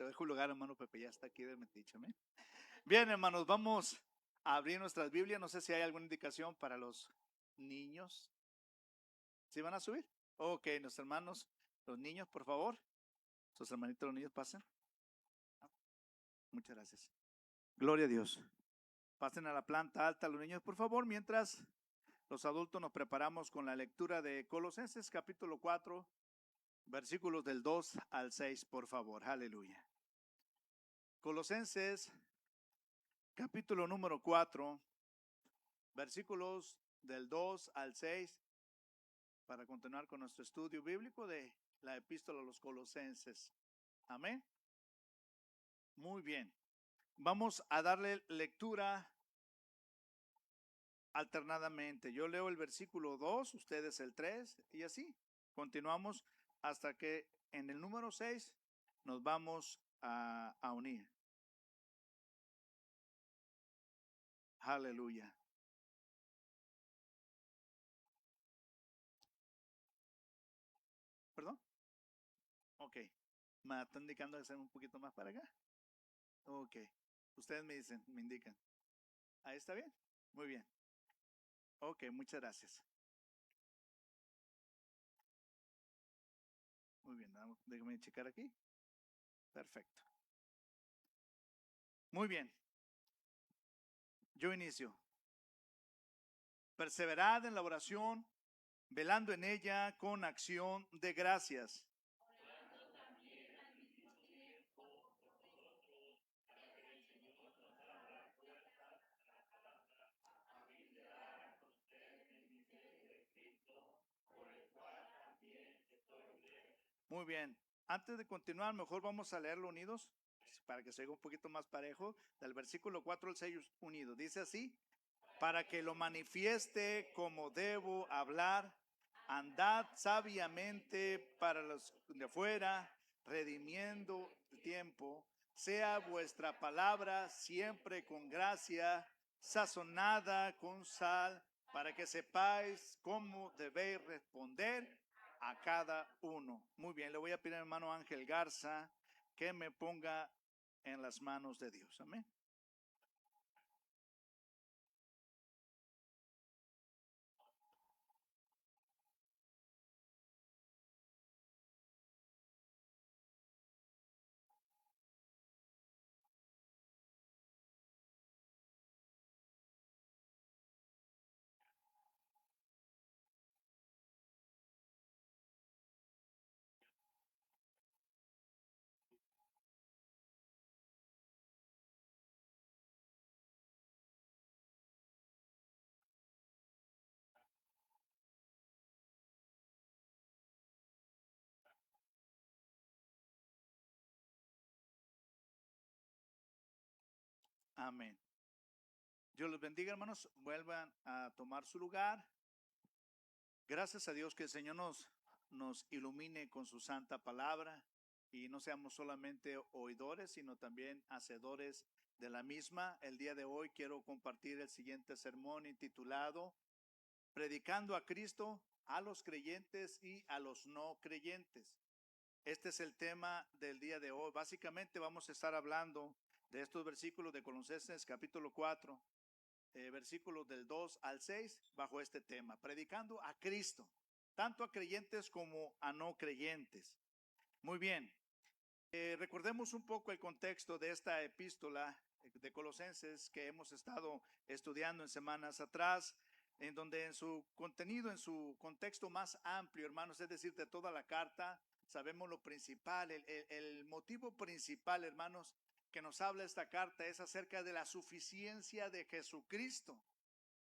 dejo un lugar, hermano Pepe, ya está aquí de metiche, amén. Bien, hermanos, vamos a abrir nuestras Biblias. No sé si hay alguna indicación para los niños. ¿Sí van a subir? Ok, nuestros hermanos, los niños, por favor. Sus hermanitos, los niños, pasen. Muchas gracias. Gloria a Dios. Pasen a la planta alta los niños, por favor, mientras los adultos nos preparamos con la lectura de Colosenses capítulo 4, versículos del 2 al 6, por favor. Aleluya. Colosenses capítulo número 4, versículos del 2 al 6, para continuar con nuestro estudio bíblico de la epístola a los Colosenses. Amén. Muy bien. Vamos a darle lectura alternadamente. Yo leo el versículo 2, ustedes el 3 y así. Continuamos hasta que en el número 6 nos vamos a unir. Aleluya. ¿Perdón? Ok. ¿Me están indicando que sea un poquito más para acá? Ok. Ustedes me dicen, me indican. ¿Ahí está bien? Muy bien. Ok, muchas gracias. Muy bien, déjame checar aquí. Perfecto. Muy bien. Yo inicio. Perseverad en la oración, velando en ella con acción de gracias. Muy bien. Antes de continuar, mejor vamos a leerlo unidos para que se oiga un poquito más parejo. Del versículo 4 al 6 unidos. Dice así: para que lo manifieste como debo hablar, andad sabiamente para los de fuera, redimiendo el tiempo. Sea vuestra palabra siempre con gracia, sazonada con sal, para que sepáis cómo debéis responder a cada uno. Muy bien, le voy a pedir al hermano Ángel Garza que me ponga en las manos de Dios. Amén. Amén. Dios los bendiga, hermanos. Vuelvan a tomar su lugar. Gracias a Dios que el Señor nos ilumine con su santa palabra y no seamos solamente oidores, sino también hacedores de la misma. El día de hoy quiero compartir el siguiente sermón intitulado Predicando a Cristo a los creyentes y a los no creyentes. Este es el tema del día de hoy. Básicamente vamos a estar hablando de estos versículos de Colosenses capítulo 4, versículos del 2 al 6, bajo este tema, predicando a Cristo, tanto a creyentes como a no creyentes. Muy bien, recordemos un poco el contexto de esta epístola de Colosenses que hemos estado estudiando en semanas atrás, en donde en su contenido, en su contexto más amplio, hermanos, es decir, de toda la carta, sabemos lo principal, el motivo principal, hermanos, que nos habla esta carta es acerca de la suficiencia de Jesucristo.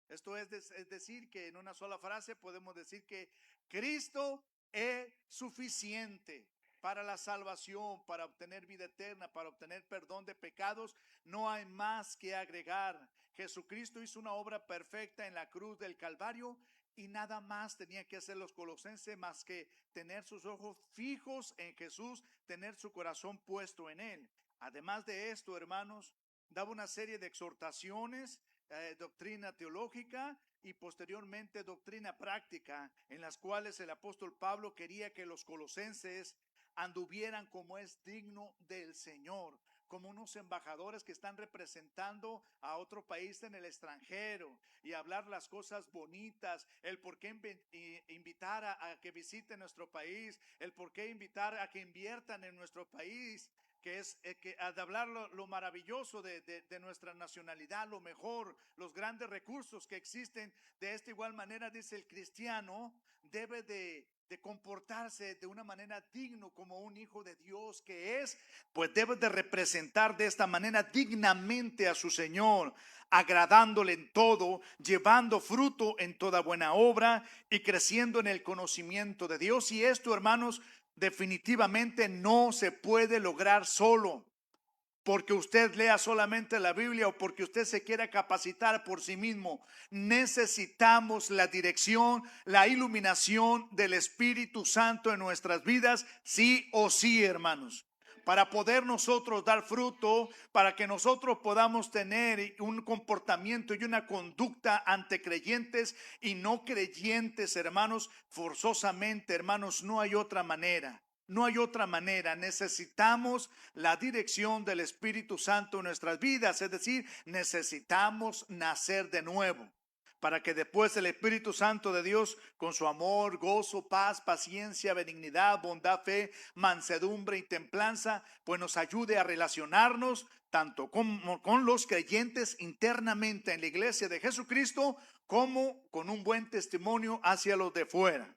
Esto es decir, que en una sola frase podemos decir que Cristo es suficiente para la salvación, para obtener vida eterna, para obtener perdón de pecados. No hay más que agregar. Jesucristo hizo una obra perfecta en la cruz del Calvario y nada más tenía que hacer los colosenses más que tener sus ojos fijos en Jesús, tener su corazón puesto en Él. Además de esto, hermanos, daba una serie de exhortaciones, doctrina teológica y posteriormente doctrina práctica, en las cuales el apóstol Pablo quería que los colosenses anduvieran como es digno del Señor, como unos embajadores que están representando a otro país en el extranjero y hablar las cosas bonitas, el por qué invitar a que visiten nuestro país, el por qué invitar a que inviertan en nuestro país, que es de hablar lo maravilloso de nuestra nacionalidad, lo mejor, los grandes recursos que existen. De esta igual manera, dice, el cristiano debe de comportarse de una manera digno como un hijo de Dios que es, pues debe de representar de esta manera dignamente a su Señor, agradándole en todo, llevando fruto en toda buena obra y creciendo en el conocimiento de Dios. Y esto, hermanos, definitivamente no se puede lograr solo, porque usted lea solamente la Biblia o porque usted se quiera capacitar por sí mismo. Necesitamos la dirección, la iluminación del Espíritu Santo en nuestras vidas, sí o sí, hermanos, para poder nosotros dar fruto, para que nosotros podamos tener un comportamiento y una conducta ante creyentes y no creyentes, hermanos. Forzosamente, hermanos, no hay otra manera. No hay otra manera. Necesitamos la dirección del Espíritu Santo en nuestras vidas. Es decir, necesitamos nacer de nuevo, para que después el Espíritu Santo de Dios, con su amor, gozo, paz, paciencia, benignidad, bondad, fe, mansedumbre y templanza, pues nos ayude a relacionarnos tanto con los creyentes internamente en la iglesia de Jesucristo, como con un buen testimonio hacia los de fuera.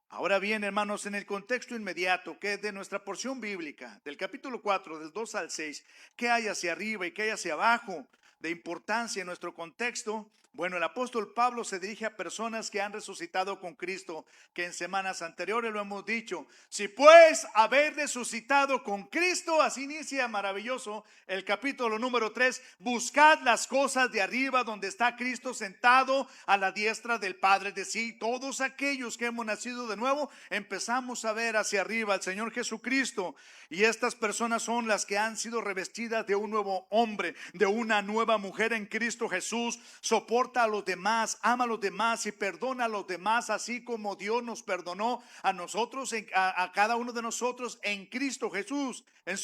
Ahora bien, hermanos, en el contexto inmediato que es de nuestra porción bíblica, del capítulo 4, del 2 al 6, ¿qué hay hacia arriba y qué hay hacia abajo de importancia en nuestro contexto? Bueno, el apóstol Pablo se dirige a personas que han resucitado con Cristo, que en semanas anteriores lo hemos dicho. Si pues haber resucitado con Cristo, así inicia maravilloso el capítulo número 3, buscad las cosas de arriba donde está Cristo sentado a la diestra del Padre. Es decir, todos aquellos que hemos nacido de nuevo, empezamos a ver hacia arriba al Señor Jesucristo. Y estas personas son las que han sido revestidas de un nuevo hombre, de una nueva mujer en Cristo Jesús. Soporta a los demás, ama a los demás y perdona a los demás, así como Dios nos perdonó a nosotros, a cada uno de nosotros en Cristo Jesús, en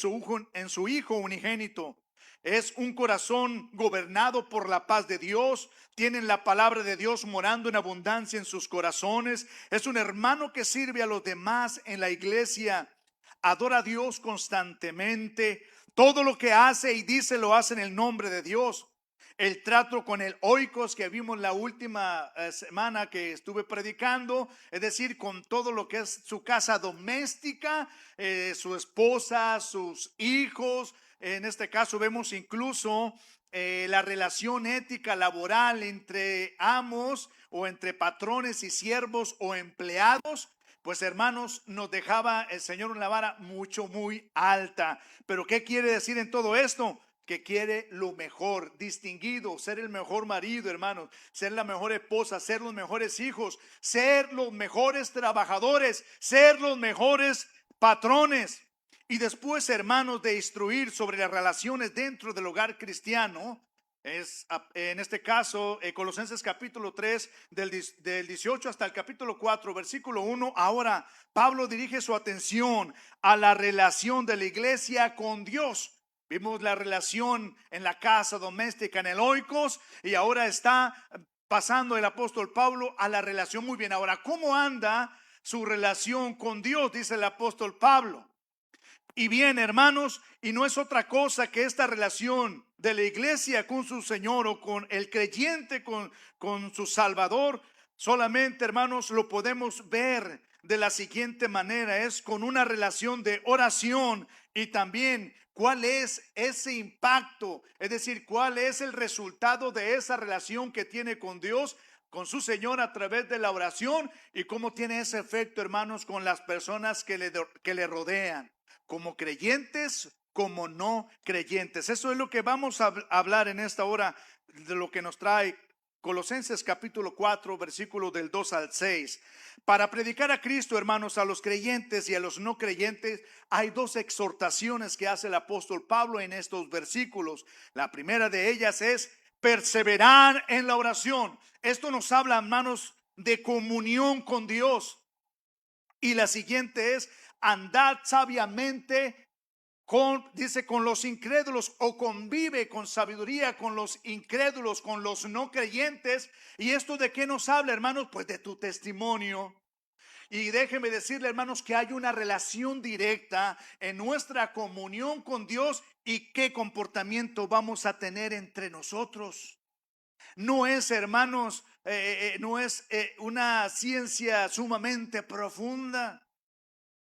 su Hijo unigénito. Es un corazón gobernado por la paz de Dios. Tienen la palabra de Dios morando en abundancia en sus corazones. Es un hermano que sirve a los demás en la iglesia. Adora a Dios constantemente. Todo lo que hace y dice lo hace en el nombre de Dios. El trato con el oikos que vimos la última semana que estuve predicando, es decir, con todo lo que es su casa doméstica, su esposa, sus hijos. En este caso vemos incluso la relación ética laboral entre amos o entre patrones y siervos o empleados. Pues hermanos, nos dejaba el Señor una vara muy alta. Pero ¿qué quiere decir en todo esto? Que quiere lo mejor, distinguido, ser el mejor marido, hermanos, ser la mejor esposa, ser los mejores hijos, ser los mejores trabajadores, ser los mejores patrones. Y después, hermanos, de instruir sobre las relaciones dentro del hogar cristiano. Es en este caso Colosenses capítulo 3 del 18 hasta el capítulo 4 versículo 1. Ahora Pablo dirige su atención a la relación de la iglesia con Dios. Vimos la relación en la casa doméstica, en el oikos, y ahora está pasando el apóstol Pablo a la relación. Muy bien, ahora, ¿cómo anda su relación con Dios? Dice el apóstol Pablo. Y bien, hermanos, y no es otra cosa que esta relación de la iglesia con su Señor o con el creyente con su Salvador. Solamente, hermanos, lo podemos ver de la siguiente manera: es con una relación de oración. Y también cuál es ese impacto, es decir, cuál es el resultado de esa relación que tiene con Dios, con su Señor, a través de la oración, y cómo tiene ese efecto, hermanos, con las personas que le rodean, como creyentes, como no creyentes. Eso es lo que vamos a hablar en esta hora, de lo que nos trae Colosenses capítulo 4, versículos del 2 al 6. Para predicar a Cristo, hermanos, a los creyentes y a los no creyentes, hay dos exhortaciones que hace el apóstol Pablo en estos versículos. La primera de ellas es perseverar en la oración. Esto nos habla, hermanos, de comunión con Dios. Y la siguiente es andad sabiamente dice, con los incrédulos, o convive con sabiduría con los incrédulos, con los no creyentes. ¿Y esto de qué nos habla, hermanos? Pues de tu testimonio. Y déjeme decirle, hermanos, que hay una relación directa en nuestra comunión con Dios y qué comportamiento vamos a tener entre nosotros. No es, hermanos, no es una ciencia sumamente profunda.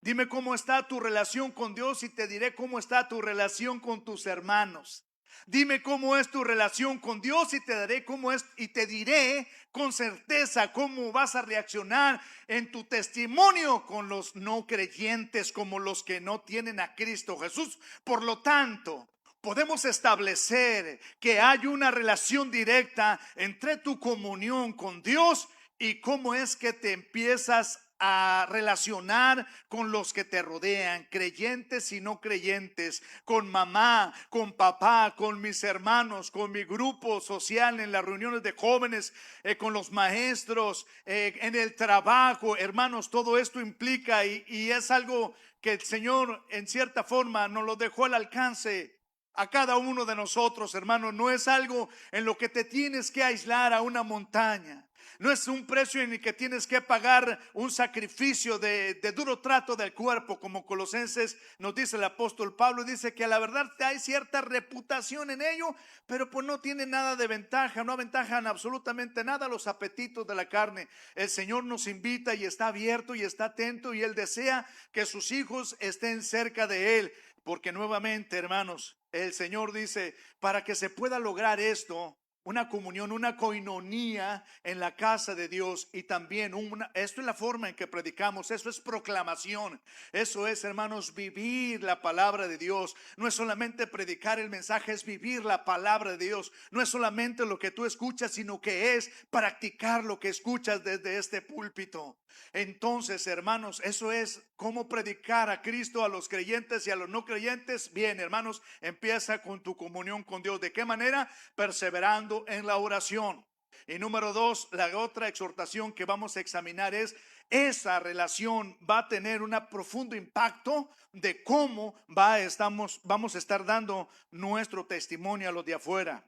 Dime cómo está tu relación con Dios y te diré cómo está tu relación con tus hermanos. Dime cómo es tu relación con Dios y te daré cómo es, y te diré con certeza cómo vas a reaccionar en tu testimonio con los no creyentes, como los que no tienen a Cristo Jesús. Por lo tanto, podemos establecer que hay una relación directa entre tu comunión con Dios y cómo es que te empiezas a relacionar con los que te rodean, creyentes y no creyentes, con mamá, con papá, con mis hermanos, con mi grupo social, en las reuniones de jóvenes, con los maestros, en el trabajo. Hermanos, todo esto implica y es algo que el Señor en cierta forma nos lo dejó al alcance a cada uno de nosotros, hermanos. No es algo en lo que te tienes que aislar a una montaña. No es un precio en el que tienes que pagar un sacrificio de duro trato del cuerpo, como Colosenses nos dice el apóstol Pablo. Dice que a la verdad hay cierta reputación en ello, pero pues no tiene nada de ventaja, no aventajan absolutamente nada los apetitos de la carne. El Señor nos invita y está abierto y está atento, y Él desea que sus hijos estén cerca de Él. Porque nuevamente, hermanos, el Señor dice, para que se pueda lograr esto, una comunión, una coinonía en la casa de Dios, y también esto es la forma en que predicamos, eso es proclamación, eso es, hermanos, vivir la palabra de Dios. No es solamente predicar el mensaje, es vivir la palabra de Dios. No es solamente lo que tú escuchas, sino que es practicar lo que escuchas desde este púlpito. Entonces, hermanos, eso es cómo predicar a Cristo a los creyentes y a los no creyentes. Bien, hermanos, empieza con tu comunión con Dios. ¿De qué manera? Perseverando en la oración. Y número 2, la otra exhortación que vamos a examinar es: esa relación va a tener un profundo impacto de cómo vamos a estar dando nuestro testimonio a los de afuera.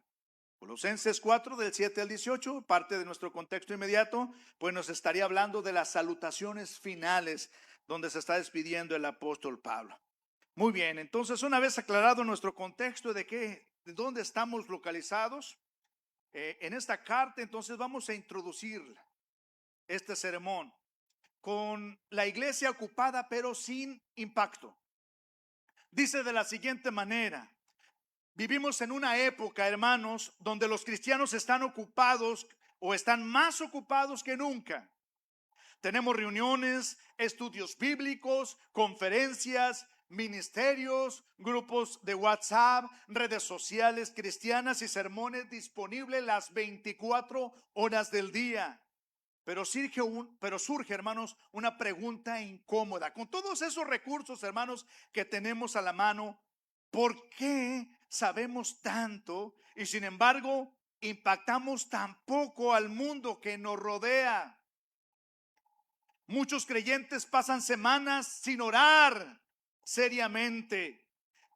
Colosenses 4 del 7 al 18, parte de nuestro contexto inmediato, pues nos estaría hablando de las salutaciones finales, donde se está despidiendo el apóstol Pablo. Muy bien, entonces, una vez aclarado nuestro contexto de dónde estamos localizados en esta carta, entonces vamos a introducir este sermón con la iglesia ocupada pero sin impacto. Dice de la siguiente manera: vivimos en una época, hermanos, donde los cristianos están ocupados o están más ocupados que nunca. Tenemos reuniones, estudios bíblicos, conferencias, ministerios, grupos de WhatsApp, redes sociales cristianas y sermones disponibles las 24 horas del día. Pero surge, hermanos, una pregunta incómoda. Con todos esos recursos, hermanos, que tenemos a la mano, ¿por qué sabemos tanto y sin embargo impactamos tan poco al mundo que nos rodea? Muchos creyentes pasan semanas sin orar seriamente.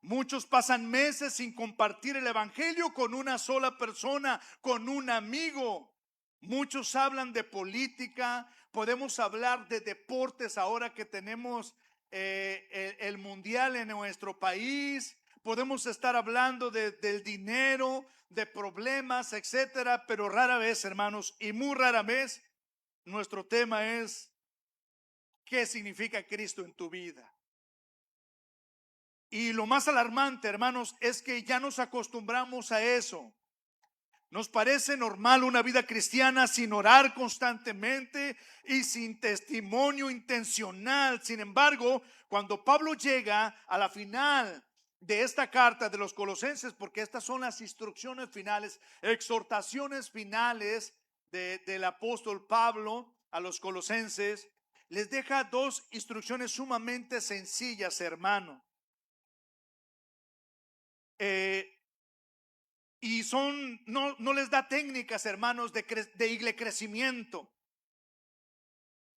Muchos pasan meses sin compartir el evangelio con una sola persona, con un amigo. Muchos hablan de política. Podemos hablar de deportes ahora que tenemos el mundial en nuestro país. Podemos estar hablando del dinero, de problemas, etcétera, pero rara vez, hermanos, y muy rara vez, nuestro tema es: ¿qué significa Cristo en tu vida? Y lo más alarmante, hermanos, es que ya nos acostumbramos a eso. Nos parece normal una vida cristiana sin orar constantemente y sin testimonio intencional. Sin embargo, cuando Pablo llega a la final de esta carta de los Colosenses, porque estas son las instrucciones finales, exhortaciones finales del apóstol Pablo a los Colosenses, les deja dos instrucciones sumamente sencillas, hermano. Y no les da técnicas, hermanos, de crecimiento.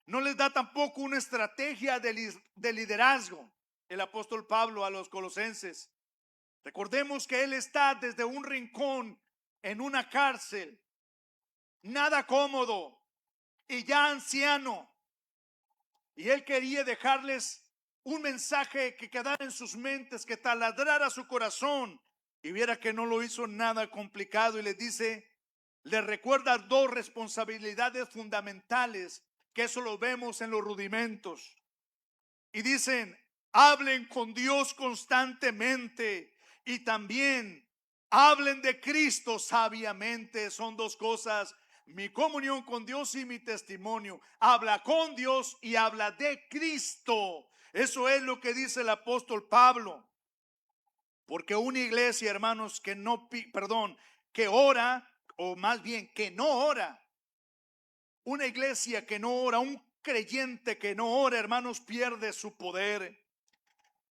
No les da tampoco una estrategia de liderazgo. El apóstol Pablo a los colosenses. Recordemos que él está desde un rincón en una cárcel, nada cómodo y ya anciano. Y él quería dejarles un mensaje que quedara en sus mentes, que taladrara su corazón. Y viera que no lo hizo nada complicado y les dice, le recuerda dos responsabilidades fundamentales, que eso lo vemos en los rudimentos. Y dicen, hablen con Dios constantemente y también hablen de Cristo sabiamente. Son dos cosas, mi comunión con Dios y mi testimonio. Habla con Dios y habla de Cristo. Eso es lo que dice el apóstol Pablo. Porque una iglesia, hermanos, que ora, o más bien que no ora, una iglesia que no ora, un creyente que no ora, hermanos, pierde su poder.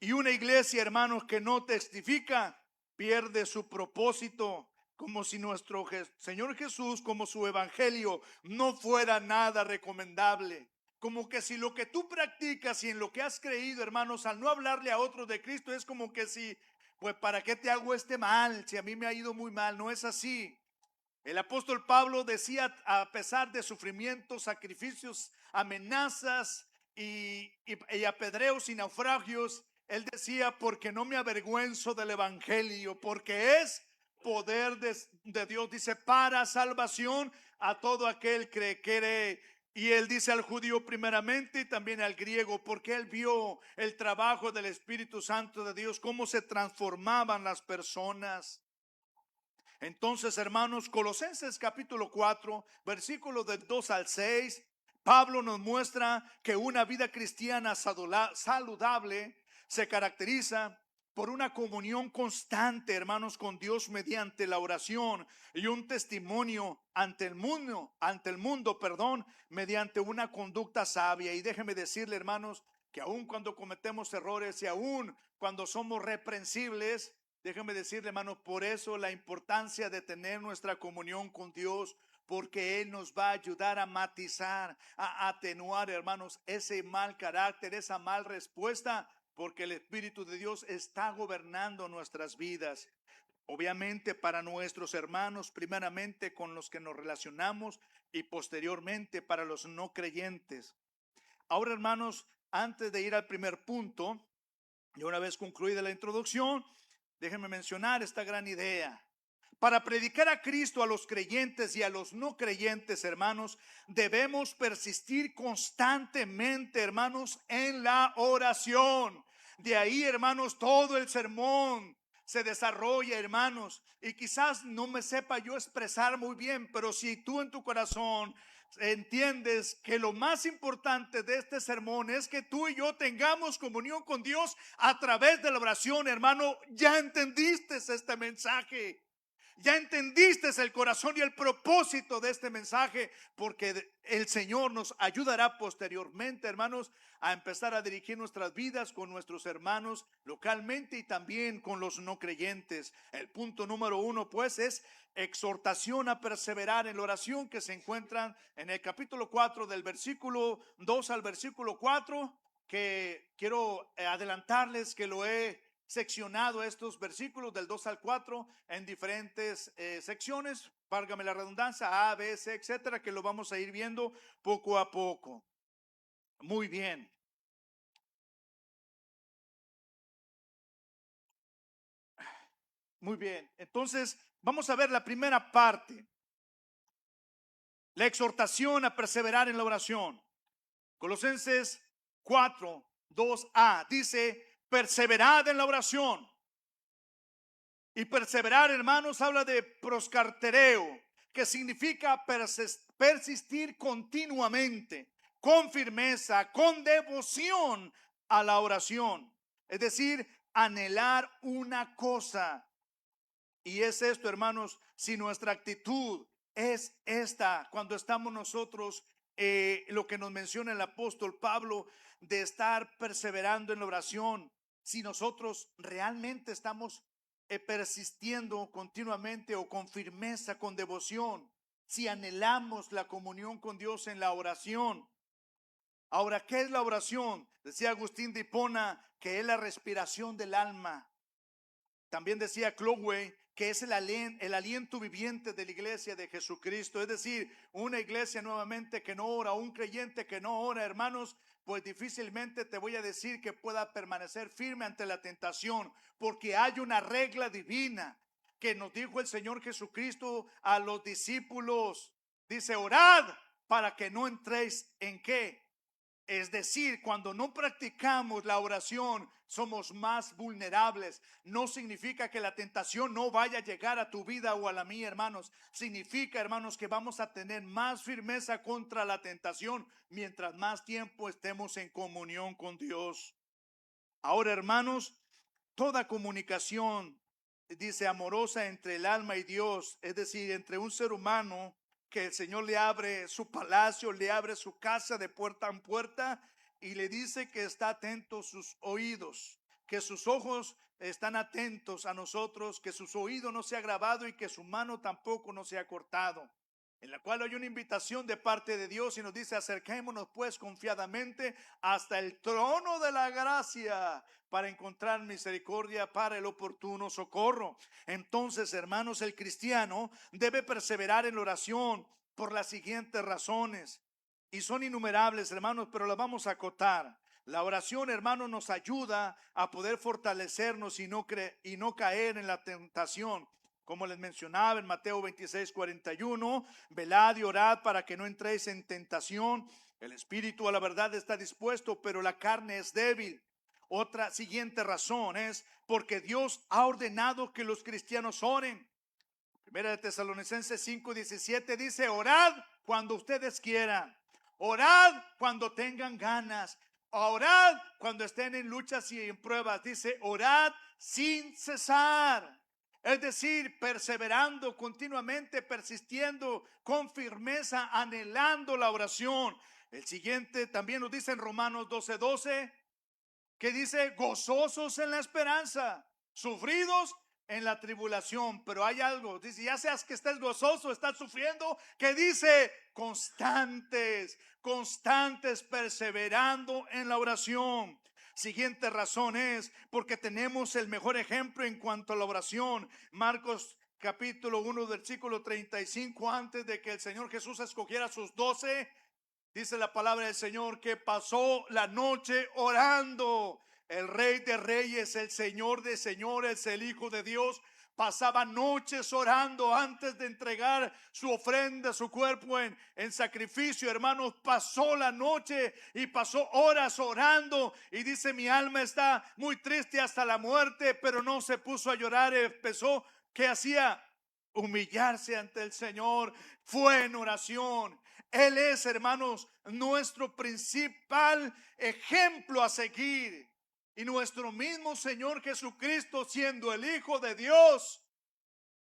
Y una iglesia, hermanos, que no testifica, pierde su propósito, como si nuestro Señor Jesús, como su evangelio, no fuera nada recomendable. Como que si lo que tú practicas y en lo que has creído, hermanos, al no hablarle a otros de Cristo, es como que si, pues, ¿para qué te hago este mal? Si a mí me ha ido muy mal. No es así. El apóstol Pablo decía, a pesar de sufrimientos, sacrificios, amenazas y apedreos y naufragios, él decía, porque no me avergüenzo del evangelio, porque es poder de Dios, dice, para salvación a todo aquel que cree. Y él dice al judío primeramente y también al griego, porque él vio el trabajo del Espíritu Santo de Dios, cómo se transformaban las personas. Entonces, hermanos, Colosenses capítulo 4, versículos del 2 al 6, Pablo nos muestra que una vida cristiana saludable se caracteriza por una comunión constante, hermanos, con Dios mediante la oración y un testimonio ante el mundo, mediante una conducta sabia. Y déjeme decirle, hermanos, que aun cuando cometemos errores y aun cuando somos reprensibles, déjeme decirle, hermanos, por eso la importancia de tener nuestra comunión con Dios, porque Él nos va a ayudar a matizar, a atenuar, hermanos, ese mal carácter, esa mal respuesta, porque el Espíritu de Dios está gobernando nuestras vidas. Obviamente para nuestros hermanos, primeramente con los que nos relacionamos y posteriormente para los no creyentes. Ahora, hermanos, antes de ir al primer punto, y una vez concluida la introducción, déjenme mencionar esta gran idea. Para predicar a Cristo a los creyentes y a los no creyentes, hermanos, debemos persistir constantemente, hermanos, en la oración. De ahí, hermanos, todo el sermón se desarrolla, hermanos. Y quizás no me sepa yo expresar muy bien, pero si tú en tu corazón entiendes que lo más importante de este sermón es que tú y yo tengamos comunión con Dios a través de la oración, hermano, ya entendiste este mensaje. Ya entendiste el corazón y el propósito de este mensaje, porque el Señor nos ayudará posteriormente, hermanos, a empezar a dirigir nuestras vidas con nuestros hermanos localmente y también con los no creyentes. El punto número 1, pues, es exhortación a perseverar en la oración, que se encuentran en el capítulo 4 del versículo 2 al versículo 4, que quiero adelantarles que lo he seccionado estos versículos del 2 al 4 en diferentes secciones, válgame la redundancia, A, B, C, etcétera, que lo vamos a ir viendo poco a poco. Muy bien. Muy bien. Entonces, vamos a ver la primera parte. La exhortación a perseverar en la oración. Colosenses 4, 2a dice, perseverad en la oración. Y perseverar, hermanos, habla de proscartereo, que significa persistir continuamente, con firmeza, con devoción a la oración. Es decir, anhelar una cosa. Y es esto, hermanos, si nuestra actitud es esta, cuando estamos nosotros, lo que nos menciona el apóstol Pablo, de estar perseverando en la oración, si nosotros realmente estamos persistiendo continuamente o con firmeza, con devoción, si anhelamos la comunión con Dios en la oración, Ahora, ¿qué es la oración? Decía Agustín de Hipona que es la respiración del alma. También decía Clowey que es el aliento viviente de la iglesia de Jesucristo. Es decir, una iglesia nuevamente que no ora, un creyente que no ora, hermanos, pues difícilmente te voy a decir que pueda permanecer firme ante la tentación, porque hay una regla divina que nos dijo el Señor Jesucristo a los discípulos. Dice, orad para que no entréis en ¿qué? Es decir, cuando no practicamos la oración, somos más vulnerables. No significa que la tentación no vaya a llegar a tu vida o a la mía, hermanos. Significa, hermanos, que vamos a tener más firmeza contra la tentación mientras más tiempo estemos en comunión con Dios. Ahora, hermanos, toda comunicación, dice, amorosa entre el alma y Dios, es decir, entre un ser humano que el Señor le abre su palacio, le abre su casa de puerta en puerta y le dice que está atento sus oídos, que sus ojos están atentos a nosotros, que sus oídos no se ha grabado y que su mano tampoco no se ha cortado. En la cual hay una invitación de parte de Dios y nos dice, acerquémonos pues confiadamente hasta el trono de la gracia para encontrar misericordia para el oportuno socorro. Entonces, hermanos, el cristiano debe perseverar en la oración por las siguientes razones. Y son innumerables, hermanos, pero las vamos a acotar. La oración, hermanos, nos ayuda a poder fortalecernos y no caer en la tentación. Como les mencionaba en Mateo 26:41, velad y orad para que no entréis en tentación. El espíritu a la verdad está dispuesto, pero la carne es débil. Otra siguiente razón es porque Dios ha ordenado que los cristianos oren. Primera de Tesalonicenses 5:17 dice, orad cuando ustedes quieran, orad cuando tengan ganas, orad cuando estén en luchas y en pruebas. Dice, orad sin cesar. Es decir, perseverando continuamente, persistiendo con firmeza, anhelando la oración. El siguiente también nos dice en Romanos 12:12, que dice, gozosos en la esperanza, sufridos en la tribulación. Pero hay algo, dice, ya seas que estés gozoso, estás sufriendo, que dice, constantes perseverando en la oración. Siguiente razón es porque tenemos el mejor ejemplo en cuanto a la oración. Marcos capítulo 1 versículo 35, antes de que el Señor Jesús escogiera a sus 12, dice la palabra del Señor que pasó la noche orando. El Rey de Reyes, el Señor de Señores, el Hijo de Dios, pasaba noches orando antes de entregar su ofrenda, su cuerpo en sacrificio. Hermanos, pasó la noche y pasó horas orando. Y dice, mi alma está muy triste hasta la muerte, pero no se puso a llorar. Empezó, ¿qué hacía? Humillarse ante el Señor. Fue en oración. Él es, hermanos, nuestro principal ejemplo a seguir. Y nuestro mismo Señor Jesucristo, siendo el Hijo de Dios,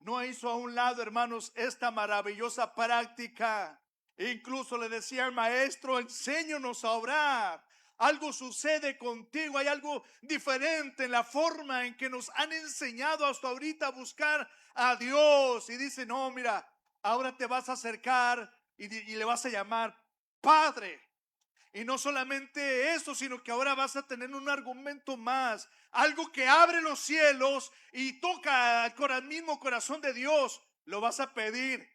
no hizo a un lado, hermanos, esta maravillosa práctica. Incluso le decía al maestro, enséñanos a orar. Algo sucede contigo, hay algo diferente en la forma en que nos han enseñado hasta ahorita a buscar a Dios. Y dice, no, mira, ahora te vas a acercar y le vas a llamar Padre. Y no solamente eso, sino que ahora vas a tener un argumento más, algo que abre los cielos y toca al mismo corazón de Dios. Lo vas a pedir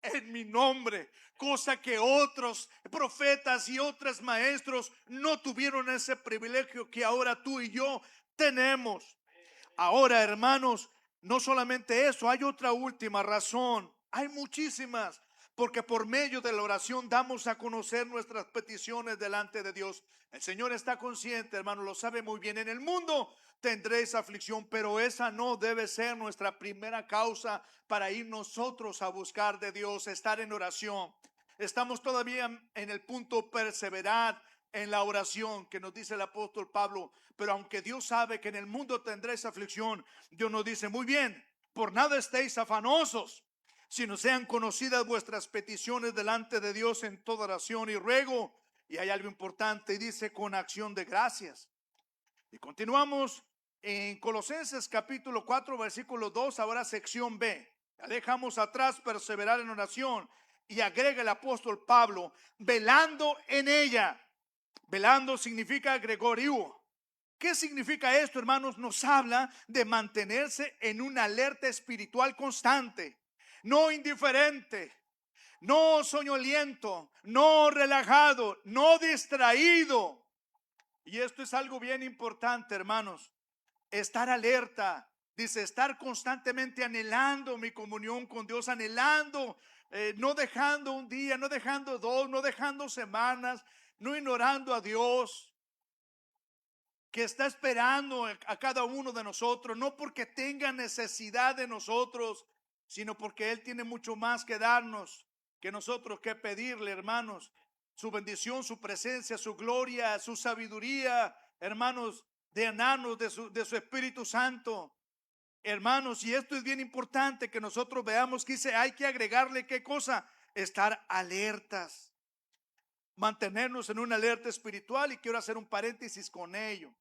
en mi nombre, cosa que otros profetas y otros maestros no tuvieron ese privilegio que ahora tú y yo tenemos. Ahora, hermanos, no solamente eso, hay otra última razón, hay muchísimas. Porque por medio de la oración damos a conocer nuestras peticiones delante de Dios. El Señor está consciente, hermano, lo sabe muy bien. En el mundo tendréis aflicción, pero esa no debe ser nuestra primera causa para ir nosotros a buscar de Dios, estar en oración. Estamos todavía en el punto perseverar en la oración que nos dice el apóstol Pablo. Pero aunque Dios sabe que en el mundo tendréis aflicción, Dios nos dice, muy bien, por nada estéis afanosos, sino sean conocidas vuestras peticiones delante de Dios en toda oración y ruego. Y hay algo importante, y dice con acción de gracias. Y continuamos en Colosenses capítulo 4 versículo 2, ahora sección B. Ya dejamos atrás perseverar en oración y agrega el apóstol Pablo, velando en ella Velando significa gregorio. ¿Qué significa esto, hermanos? Nos habla de mantenerse en una alerta espiritual constante, no indiferente, no soñoliento, no relajado, no distraído. Y esto es algo bien importante, hermanos. Estar alerta, dice, estar constantemente anhelando mi comunión con Dios, anhelando, no dejando un día, no dejando dos, no dejando semanas, no ignorando a Dios, que está esperando a cada uno de nosotros, no porque tenga necesidad de nosotros, sino porque Él tiene mucho más que darnos, que nosotros que pedirle, hermanos, su bendición, su presencia, su gloria, su sabiduría, hermanos, de llenarnos de su Espíritu Santo. Hermanos, y esto es bien importante que nosotros veamos que dice, hay que agregarle qué cosa, estar alertas, mantenernos en una alerta espiritual, y quiero hacer un paréntesis con ello.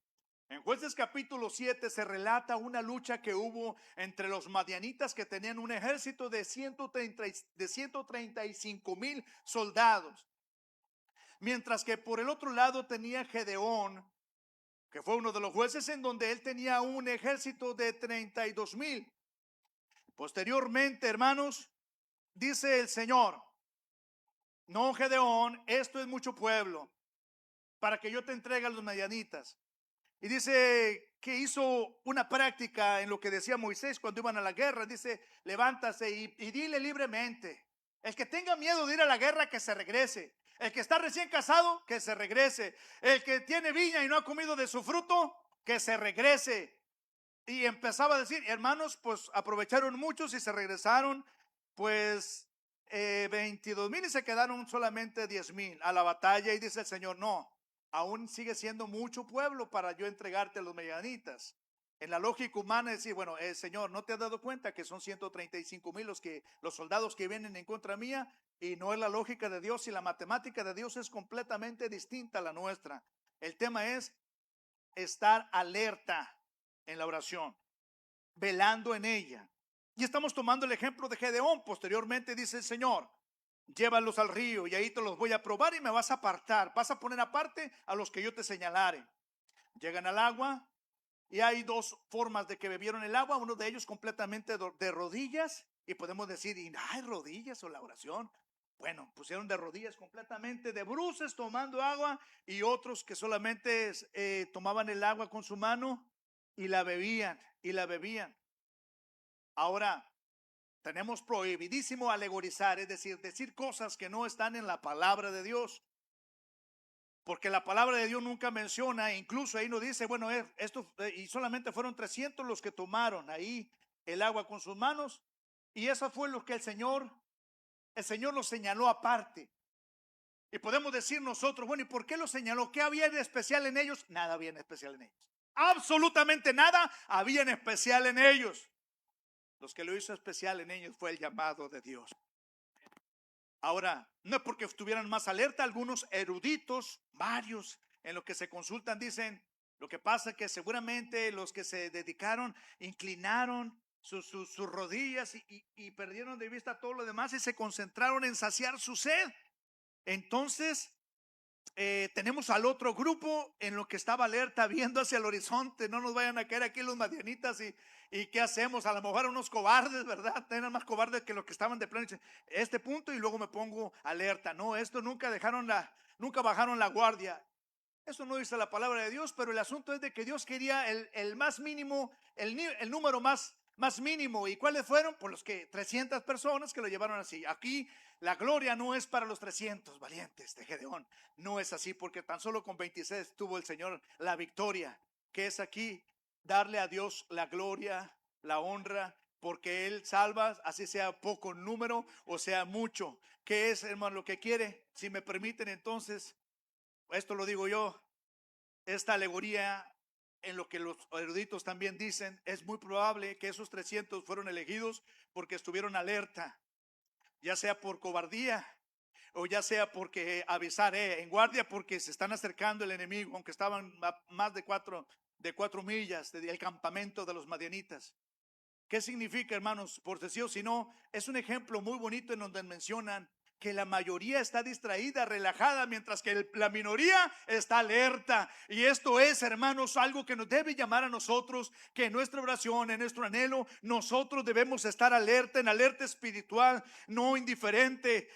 En Jueces capítulo 7 se relata una lucha que hubo entre los madianitas, que tenían un ejército de 135,000 soldados, mientras que por el otro lado tenía Gedeón, que fue uno de los jueces, en donde él tenía un ejército de 32,000. Posteriormente, hermanos, dice el Señor, no, Gedeón, esto es mucho pueblo para que yo te entregue a los madianitas. Y dice que hizo una práctica en lo que decía Moisés cuando iban a la guerra. Dice, levántase y dile libremente. El que tenga miedo de ir a la guerra, que se regrese. El que está recién casado, que se regrese. El que tiene viña y no ha comido de su fruto, que se regrese. Y empezaba a decir, hermanos, pues aprovecharon muchos y se regresaron, pues 22,000, y se quedaron solamente 10,000 a la batalla. Y dice el Señor, no, aún sigue siendo mucho pueblo para yo entregarte a los medianitas. En la lógica humana es decir, bueno, Señor, ¿no te has dado cuenta que son 135,000 los soldados que vienen en contra mía? Y no es la lógica de Dios, y la matemática de Dios es completamente distinta a la nuestra. El tema es estar alerta en la oración, velando en ella. Y estamos tomando el ejemplo de Gedeón. Posteriormente dice el Señor, llévalos al río y ahí te los voy a probar y me vas a apartar, vas a poner aparte a los que yo te señalare. Llegan al agua y hay dos formas de que bebieron el agua, uno de ellos completamente de rodillas, y podemos decir, y hay rodillas o la oración. Bueno, pusieron de rodillas completamente, de bruces tomando agua, y otros que solamente tomaban el agua con su mano y la bebían, y la bebían. Ahora, tenemos prohibidísimo alegorizar, es decir cosas que no están en la palabra de Dios. Porque la palabra de Dios nunca menciona, incluso ahí nos dice, bueno, esto, y solamente fueron 300 los que tomaron ahí el agua con sus manos, y eso fue lo que el Señor lo señaló aparte. Y podemos decir nosotros, bueno, ¿y por qué lo señaló? ¿Qué había de especial en ellos? Nada había en especial en ellos. Absolutamente nada había en especial en ellos. Los que lo hizo especial en ellos fue el llamado de Dios. Ahora, no es porque estuvieran más alerta, algunos eruditos, varios en lo que se consultan, dicen, lo que pasa es que seguramente los que se dedicaron, inclinaron sus rodillas y perdieron de vista todo lo demás y se concentraron en saciar su sed. Entonces, tenemos al otro grupo en lo que estaba alerta, viendo hacia el horizonte, no nos vayan a caer aquí los madianitas y ¿qué hacemos? A lo mejor unos cobardes, ¿verdad? Eran más cobardes que los que estaban de plano. Este punto y luego me pongo alerta. No, esto nunca bajaron la guardia. Eso no dice la palabra de Dios, pero el asunto es de que Dios quería el más mínimo, el número más mínimo. ¿Y cuáles fueron? Pues los que 300 personas que lo llevaron así. Aquí la gloria no es para los 300 valientes de Gedeón. No es así, porque tan solo con 26 tuvo el Señor la victoria. Que es aquí darle a Dios la gloria, la honra, porque Él salva, así sea poco número o sea mucho. ¿Qué es, hermano, lo que quiere? Si me permiten, entonces, esto lo digo yo, esta alegoría, en lo que los eruditos también dicen, es muy probable que esos 300 fueron elegidos porque estuvieron alerta, ya sea por cobardía o ya sea porque avisar en guardia, porque se están acercando el enemigo, aunque estaban a más de 4 millas del campamento de los madianitas. ¿Qué significa, hermanos? Por decir, si no, es un ejemplo muy bonito en donde mencionan que la mayoría está distraída, relajada, mientras que la minoría está alerta. Y esto es, hermanos, algo que nos debe llamar a nosotros, que en nuestra oración, en nuestro anhelo, nosotros debemos estar alerta, en alerta espiritual, no indiferente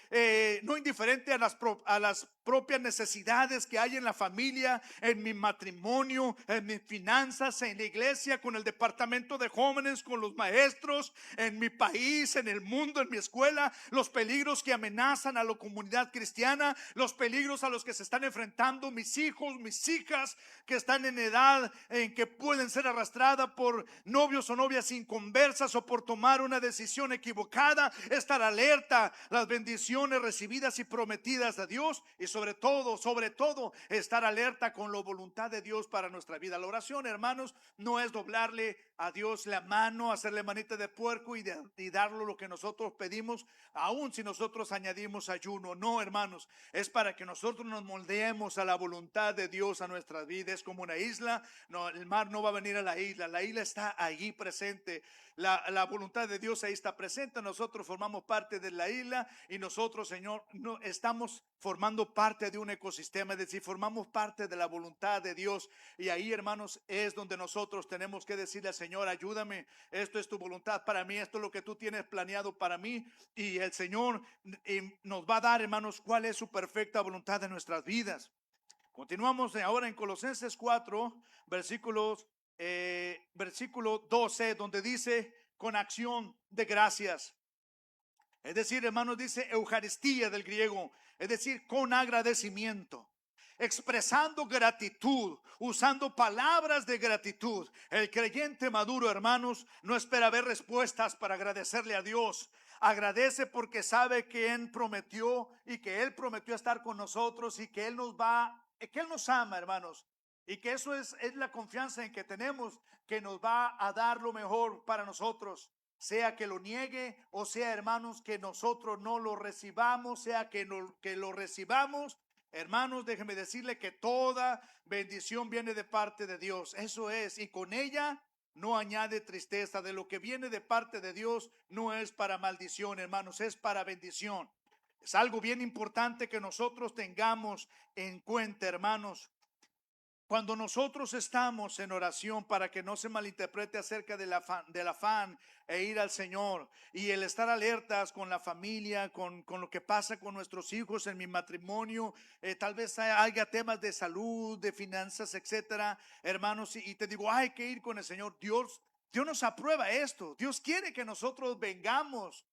a las propias necesidades que hay en la familia, en mi matrimonio, en mis finanzas, en la iglesia, con el departamento de jóvenes, con los maestros, en mi país, en el mundo, en mi escuela, los peligros que amenazan a la comunidad cristiana, los peligros a los que se están enfrentando mis hijos, mis hijas, que están en edad en que pueden ser arrastradas por novios o novias inconversas o por tomar una decisión equivocada. Estar alerta, las bendiciones recibidas y prometidas de Dios, y sobre todo estar alerta con la voluntad de Dios para nuestra vida. La oración, hermanos, no es doblarle a Dios la mano, hacerle manita de puerco y darle lo que nosotros pedimos, aun si nosotros añadimos ayuno. No, hermanos, es para que nosotros nos moldeemos a la voluntad de Dios a nuestras vidas. Es como una isla, no, el mar no va a venir a la isla está allí presente. La voluntad de Dios ahí está presente. Nosotros formamos parte de la isla y nosotros, Señor, no estamos formando parte de un ecosistema, es decir, formamos parte de la voluntad de Dios. Y ahí, hermanos, es donde nosotros tenemos que decirle al Señor: ayúdame, esto es tu voluntad para mí, esto es lo que tú tienes planeado para mí. Y el Señor nos va a dar, hermanos, cuál es su perfecta voluntad en nuestras vidas. Continuamos ahora en Colosenses 4, versículo 12, donde dice: con acción de gracias. Es decir, hermanos, dice Eucaristía del griego, es decir, con agradecimiento, expresando gratitud, usando palabras de gratitud. El creyente maduro, hermanos, no espera ver respuestas para agradecerle a Dios. Agradece porque sabe que Él prometió y que Él prometió estar con nosotros y que Él nos ama, hermanos. Y que eso es la confianza en que tenemos, que nos va a dar lo mejor para nosotros. Sea que lo niegue o sea, hermanos, que nosotros no lo recibamos, sea que lo recibamos. Hermanos, déjenme decirle que toda bendición viene de parte de Dios. Eso es, y con ella no añade tristeza. De lo que viene de parte de Dios no es para maldición, hermanos, es para bendición. Es algo bien importante que nosotros tengamos en cuenta, hermanos. Cuando nosotros estamos en oración, para que no se malinterprete acerca del afán e ir al Señor y el estar alertas con la familia, con lo que pasa con nuestros hijos, en mi matrimonio, tal vez haya temas de salud, de finanzas, etcétera, hermanos, y te digo, hay que ir con el Señor. Dios nos aprueba esto. Dios quiere que nosotros vengamos.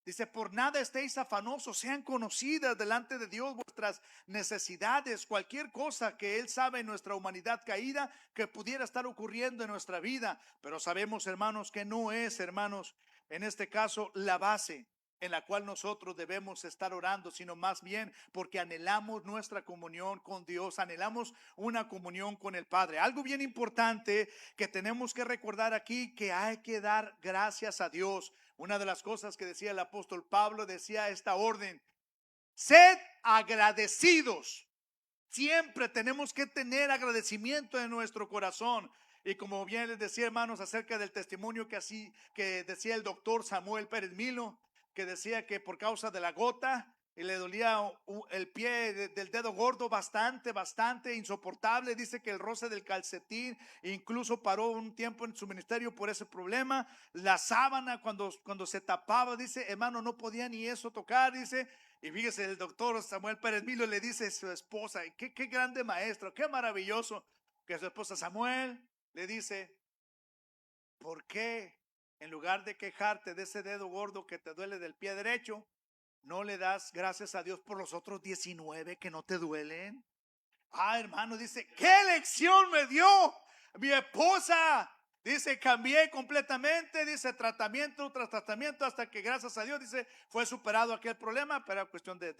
Dice: por nada estéis afanosos, sean conocidas delante de Dios vuestras necesidades, cualquier cosa que Él sabe en nuestra humanidad caída que pudiera estar ocurriendo en nuestra vida. Pero sabemos, hermanos, que no es, hermanos, en este caso la base en la cual nosotros debemos estar orando, sino más bien porque anhelamos nuestra comunión con Dios, anhelamos una comunión con el Padre. Algo bien importante que tenemos que recordar aquí, que hay que dar gracias a Dios. Una de las cosas que decía el apóstol Pablo, decía esta orden: sed agradecidos. Siempre tenemos que tener agradecimiento en nuestro corazón. Y como bien les decía, hermanos, acerca del testimonio que decía el doctor Samuel Pérez Milo, que decía que por causa de la gota y le dolía el pie del dedo gordo bastante insoportable. Dice que el roce del calcetín incluso paró un tiempo en su ministerio por ese problema. La sábana cuando se tapaba, dice, hermano, no podía ni eso tocar, dice. Y fíjese, el doctor Samuel Pérez Milo le dice a su esposa: qué grande maestro, qué maravilloso, que su esposa Samuel le dice: ¿por qué en lugar de quejarte de ese dedo gordo que te duele del pie derecho, no le das gracias a Dios por los otros 19 que no te duelen? Hermano, dice, ¿qué lección me dio mi esposa? Dice, cambié completamente, dice, tratamiento tras tratamiento, hasta que gracias a Dios, dice, fue superado aquel problema. Pero era cuestión de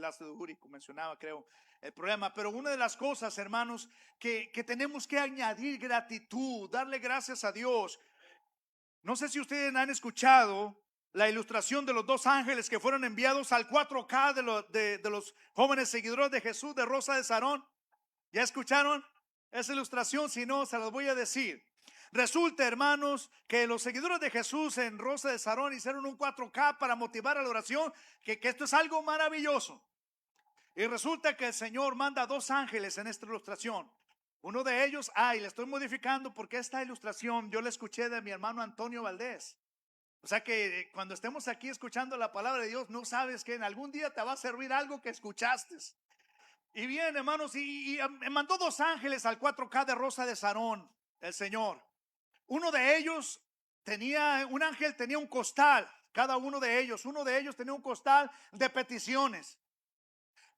ácido úrico, mencionaba, creo, el problema. Pero una de las cosas, hermanos, que tenemos que añadir gratitud, darle gracias a Dios. No sé si ustedes han escuchado la ilustración de los dos ángeles que fueron enviados al 4K de los jóvenes seguidores de Jesús, de Rosa de Sarón. ¿Ya escucharon esa ilustración? Si no, se las voy a decir. Resulta, hermanos, que los seguidores de Jesús en Rosa de Sarón hicieron un 4K para motivar a la oración, que esto es algo maravilloso. Y resulta que el Señor manda 2 ángeles en esta ilustración. Uno de ellos, y le estoy modificando porque esta ilustración yo la escuché de mi hermano Antonio Valdés. O sea que cuando estemos aquí escuchando la palabra de Dios, no sabes que en algún día te va a servir algo que escuchaste. Y bien, hermanos, y mandó 2 ángeles al 4K de Rosa de Sarón, el Señor. Uno de ellos un ángel tenía un costal, cada uno de ellos tenía un costal de peticiones.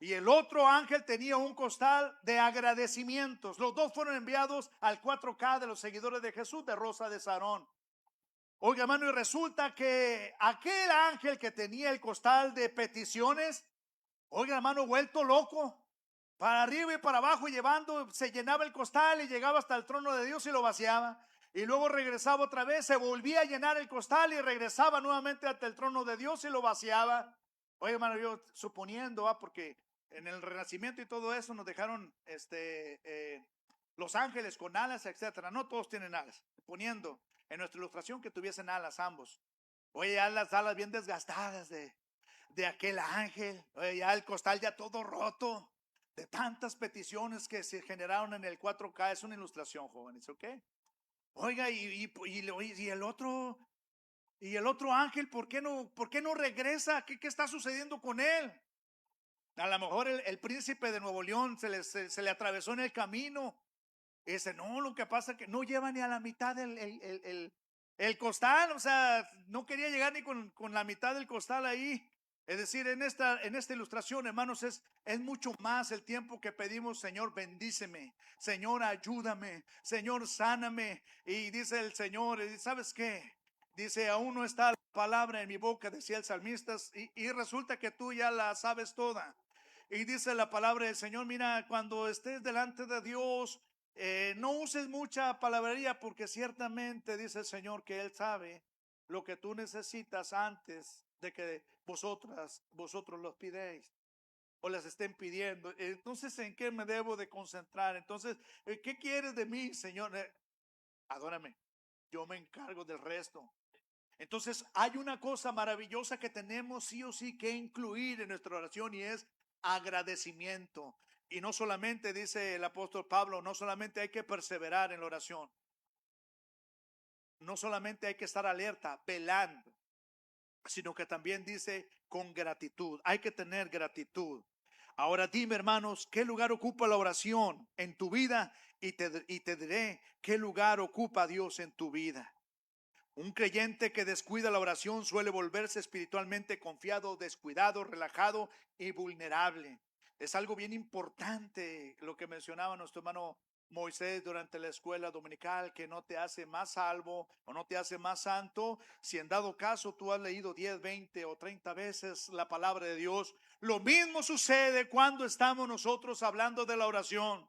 Y el otro ángel tenía un costal de agradecimientos. Los 2 fueron enviados al 4K de los seguidores de Jesús de Rosa de Sarón. Oiga, hermano, y resulta que aquel ángel que tenía el costal de peticiones, oiga, hermano, vuelto loco, para arriba y para abajo llevando, se llenaba el costal y llegaba hasta el trono de Dios y lo vaciaba. Y luego regresaba otra vez, se volvía a llenar el costal y regresaba nuevamente hasta el trono de Dios y lo vaciaba. Oiga, hermano, yo suponiendo, porque en el Renacimiento y todo eso nos dejaron los ángeles con alas, etcétera. No todos tienen alas. Poniendo en nuestra ilustración que tuviesen alas ambos. Oye, ya las alas bien desgastadas de aquel ángel. Oye, ya el costal ya todo roto. De tantas peticiones que se generaron en el 4K. Es una ilustración, jóvenes, ¿ok? Oiga, y el otro ángel, ¿por qué no regresa? ¿Qué está sucediendo con él? A lo mejor el príncipe de Nuevo León se le atravesó en el camino. Y dice, no, lo que pasa es que no lleva ni a la mitad el costal. O sea, no quería llegar ni con la mitad del costal ahí. Es decir, en esta ilustración, hermanos, es mucho más el tiempo que pedimos: Señor, bendíceme, Señor, ayúdame, Señor, sáname. Y dice el Señor, ¿sabes qué? Dice, aún no está la palabra en mi boca, decía el salmista, y resulta que tú ya la sabes toda. Y dice la palabra del Señor, mira, cuando estés delante de Dios, no uses mucha palabrería, porque ciertamente dice el Señor que Él sabe lo que tú necesitas antes de que vosotros los pidéis o les estén pidiendo. Entonces, ¿en qué me debo de concentrar? Entonces, ¿qué quieres de mí, Señor? Adórame, yo me encargo del resto. Entonces, hay una cosa maravillosa que tenemos sí o sí que incluir en nuestra oración, y es agradecimiento. Y no solamente, dice el apóstol Pablo, no solamente hay que perseverar en la oración, no solamente hay que estar alerta, velando, sino que también dice con gratitud. Hay que tener gratitud. Ahora dime, hermanos, ¿qué lugar ocupa la oración en tu vida? Y te diré qué lugar ocupa Dios en tu vida. Un creyente que descuida la oración suele volverse espiritualmente confiado, descuidado, relajado y vulnerable. Es algo bien importante lo que mencionaba nuestro hermano Moisés durante la escuela dominical, que no te hace más salvo o no te hace más santo. Si en dado caso tú has leído 10, 20 o 30 veces la palabra de Dios, lo mismo sucede cuando estamos nosotros hablando de la oración.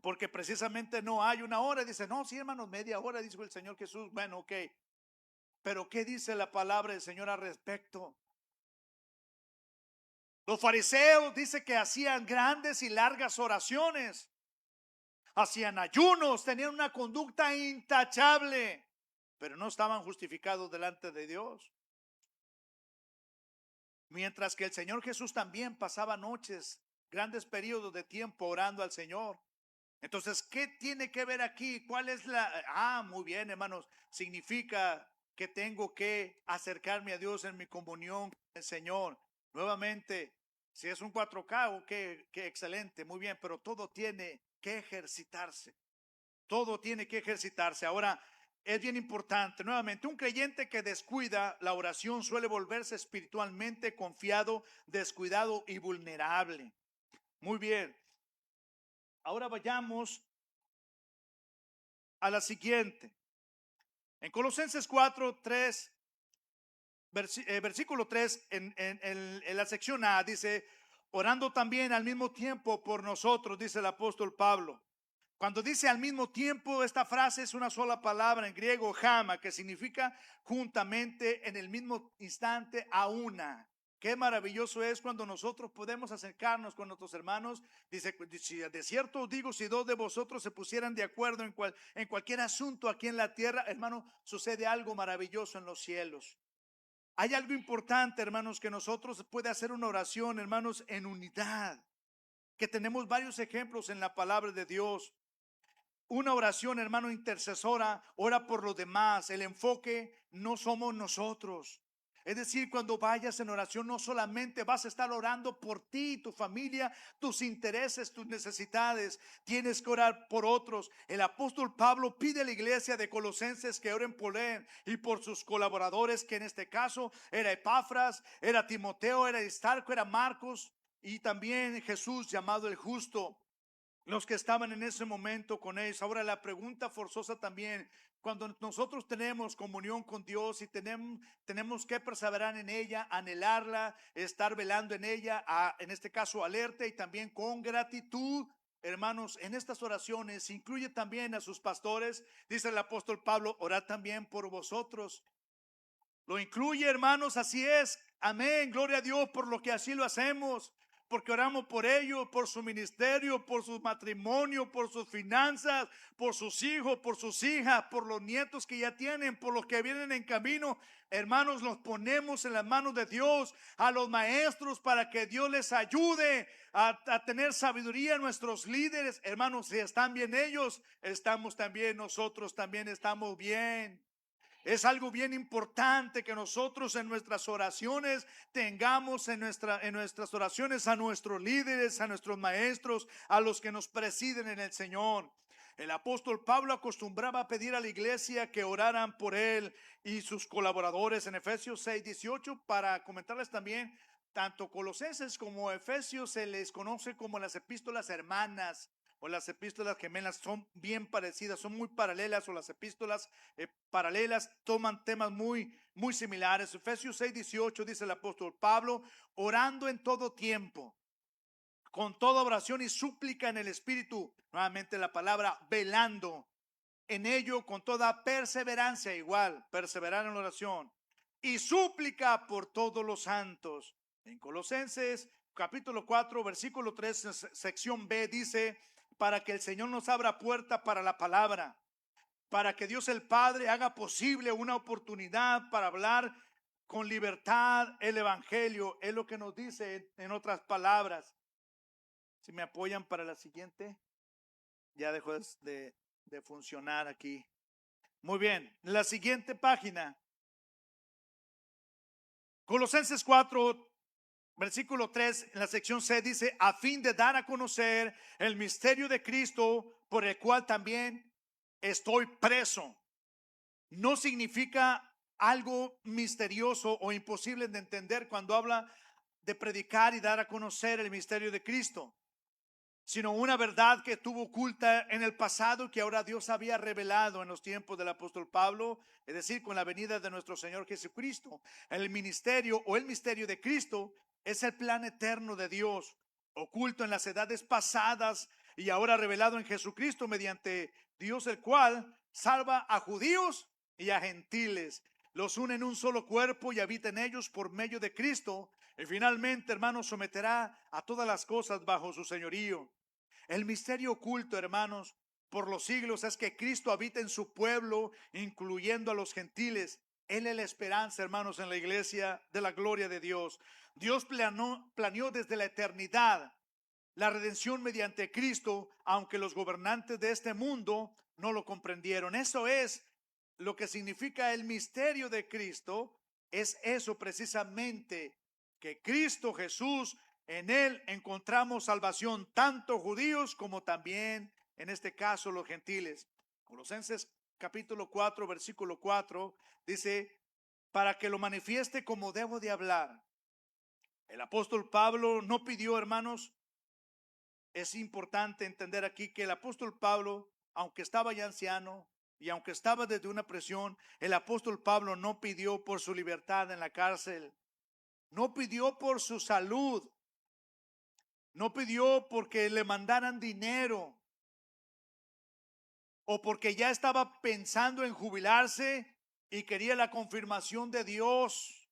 Porque precisamente no hay una hora. Dice, no, sí, hermanos, media hora, dijo el Señor Jesús. Bueno, ok. Pero ¿qué dice la palabra del Señor al respecto? Los fariseos dice que hacían grandes y largas oraciones, hacían ayunos, tenían una conducta intachable, pero no estaban justificados delante de Dios. Mientras que el Señor Jesús también pasaba noches, grandes periodos de tiempo orando al Señor. Entonces, ¿qué tiene que ver aquí? ¿Cuál es muy bien, hermanos, significa que tengo que acercarme a Dios en mi comunión con el Señor. Nuevamente, si es un 4K, qué excelente, muy bien, pero todo tiene que ejercitarse. Todo tiene que ejercitarse. Ahora, es bien importante, nuevamente, un creyente que descuida la oración suele volverse espiritualmente confiado, descuidado y vulnerable. Muy bien. Ahora vayamos a la siguiente. En Colosenses 4, 3, versículo 3, en la sección A, dice, orando también al mismo tiempo por nosotros, dice el apóstol Pablo. Cuando dice al mismo tiempo, esta frase es una sola palabra en griego, jama, que significa juntamente, en el mismo instante, a una. ¿Ok? Qué maravilloso es cuando nosotros podemos acercarnos con nuestros hermanos. Dice, si de cierto os digo, si dos de vosotros se pusieran de acuerdo en cualquier asunto aquí en la tierra, hermano, sucede algo maravilloso en los cielos. Hay algo importante, hermanos, que nosotros puede hacer una oración, hermanos, en unidad. Que tenemos varios ejemplos en la palabra de Dios. Una oración, hermano, intercesora, ora por los demás. El enfoque no somos nosotros. Es decir, cuando vayas en oración, no solamente vas a estar orando por ti, tu familia, tus intereses, tus necesidades. Tienes que orar por otros. El apóstol Pablo pide a la iglesia de Colosenses que oren por él y por sus colaboradores, que en este caso era Epafras, era Timoteo, era Aristarco, era Marcos y también Jesús llamado el justo. Los que estaban en ese momento con ellos. Ahora la pregunta forzosa también, cuando nosotros tenemos comunión con Dios y tenemos que perseverar en ella, anhelarla, estar velando en ella, en este caso alerta y también con gratitud. Hermanos, en estas oraciones incluye también a sus pastores. Dice el apóstol Pablo, orad también por vosotros. Lo incluye, hermanos, así es. Amén, gloria a Dios por lo que así lo hacemos. Porque oramos por ellos, por su ministerio, por su matrimonio, por sus finanzas, por sus hijos, por sus hijas, por los nietos que ya tienen, por los que vienen en camino. Hermanos, los ponemos en las manos de Dios, a los maestros, para que Dios les ayude a tener sabiduría. Nuestros líderes, hermanos, si están bien ellos, estamos también nosotros, también estamos bien. Es algo bien importante que nosotros en nuestras oraciones tengamos en nuestras oraciones a nuestros líderes, a nuestros maestros, a los que nos presiden en el Señor. El apóstol Pablo acostumbraba a pedir a la iglesia que oraran por él y sus colaboradores en Efesios 6:18. Para comentarles también, tanto Colosenses como Efesios se les conoce como las epístolas hermanas o las epístolas gemelas. Son bien parecidas, son muy paralelas, o las epístolas paralelas toman temas muy similares. Efesios 6:18 dice el apóstol Pablo, orando en todo tiempo, con toda oración y súplica en el Espíritu. Nuevamente la palabra velando en ello con toda perseverancia, igual, perseverar en la oración y súplica por todos los santos. En Colosenses capítulo 4 versículo 3 sección B dice, para que el Señor nos abra puerta para la palabra, para que Dios el Padre haga posible una oportunidad para hablar con libertad el evangelio. Es lo que nos dice en otras palabras. Si me apoyan para la siguiente, ya dejó de funcionar aquí. Muy bien, la siguiente página. Colosenses 4, versículo 3, en la sección C dice, a fin de dar a conocer el misterio de Cristo, por el cual también estoy preso. No significa algo misterioso o imposible de entender cuando habla de predicar y dar a conocer el misterio de Cristo, sino una verdad que estuvo oculta en el pasado, que ahora Dios había revelado en los tiempos del apóstol Pablo, es decir, con la venida de nuestro Señor Jesucristo. El ministerio o el misterio de Cristo es el plan eterno de Dios, oculto en las edades pasadas y ahora revelado en Jesucristo mediante Dios, el cual salva a judíos y a gentiles, los une en un solo cuerpo y habita en ellos por medio de Cristo. Y finalmente, hermanos, someterá a todas las cosas bajo su señorío. El misterio oculto, hermanos, por los siglos es que Cristo habita en su pueblo, incluyendo a los gentiles. Él es la esperanza, hermanos, en la iglesia de la gloria de Dios. Dios planeó desde la eternidad la redención mediante Cristo, aunque los gobernantes de este mundo no lo comprendieron. Eso es lo que significa el misterio de Cristo. Es eso precisamente, que Cristo Jesús, en él encontramos salvación, tanto judíos como también, en este caso, los gentiles. Colosenses capítulo 4, versículo 4, dice, para que lo manifieste como debo de hablar. El apóstol Pablo no pidió, hermanos, es importante entender aquí que el apóstol Pablo, aunque estaba ya anciano y aunque estaba desde una prisión, el apóstol Pablo no pidió por su libertad en la cárcel, no pidió por su salud, no pidió porque le mandaran dinero o porque ya estaba pensando en jubilarse y quería la confirmación de Dios.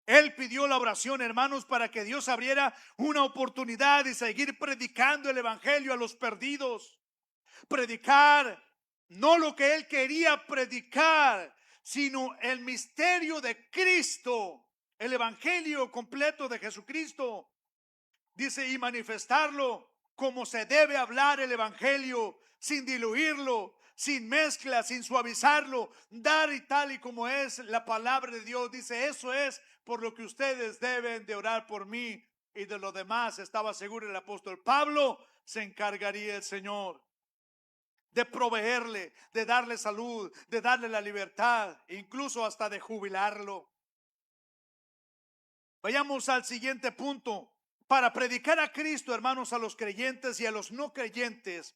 Él pidió la oración, hermanos, para que Dios abriera una oportunidad de seguir predicando el evangelio a los perdidos. Predicar no lo que él quería predicar, sino el misterio de Cristo, el evangelio completo de Jesucristo. Dice, y manifestarlo como se debe hablar el evangelio, sin diluirlo, sin mezcla, sin suavizarlo, dar y tal y como es la palabra de Dios. Dice, eso es por lo que ustedes deben de orar por mí, y de lo demás estaba seguro el apóstol Pablo, se encargaría el Señor de proveerle, de darle salud, de darle la libertad, incluso hasta de jubilarlo. Vayamos al siguiente punto. Para predicar a Cristo, hermanos, a los creyentes y a los no creyentes,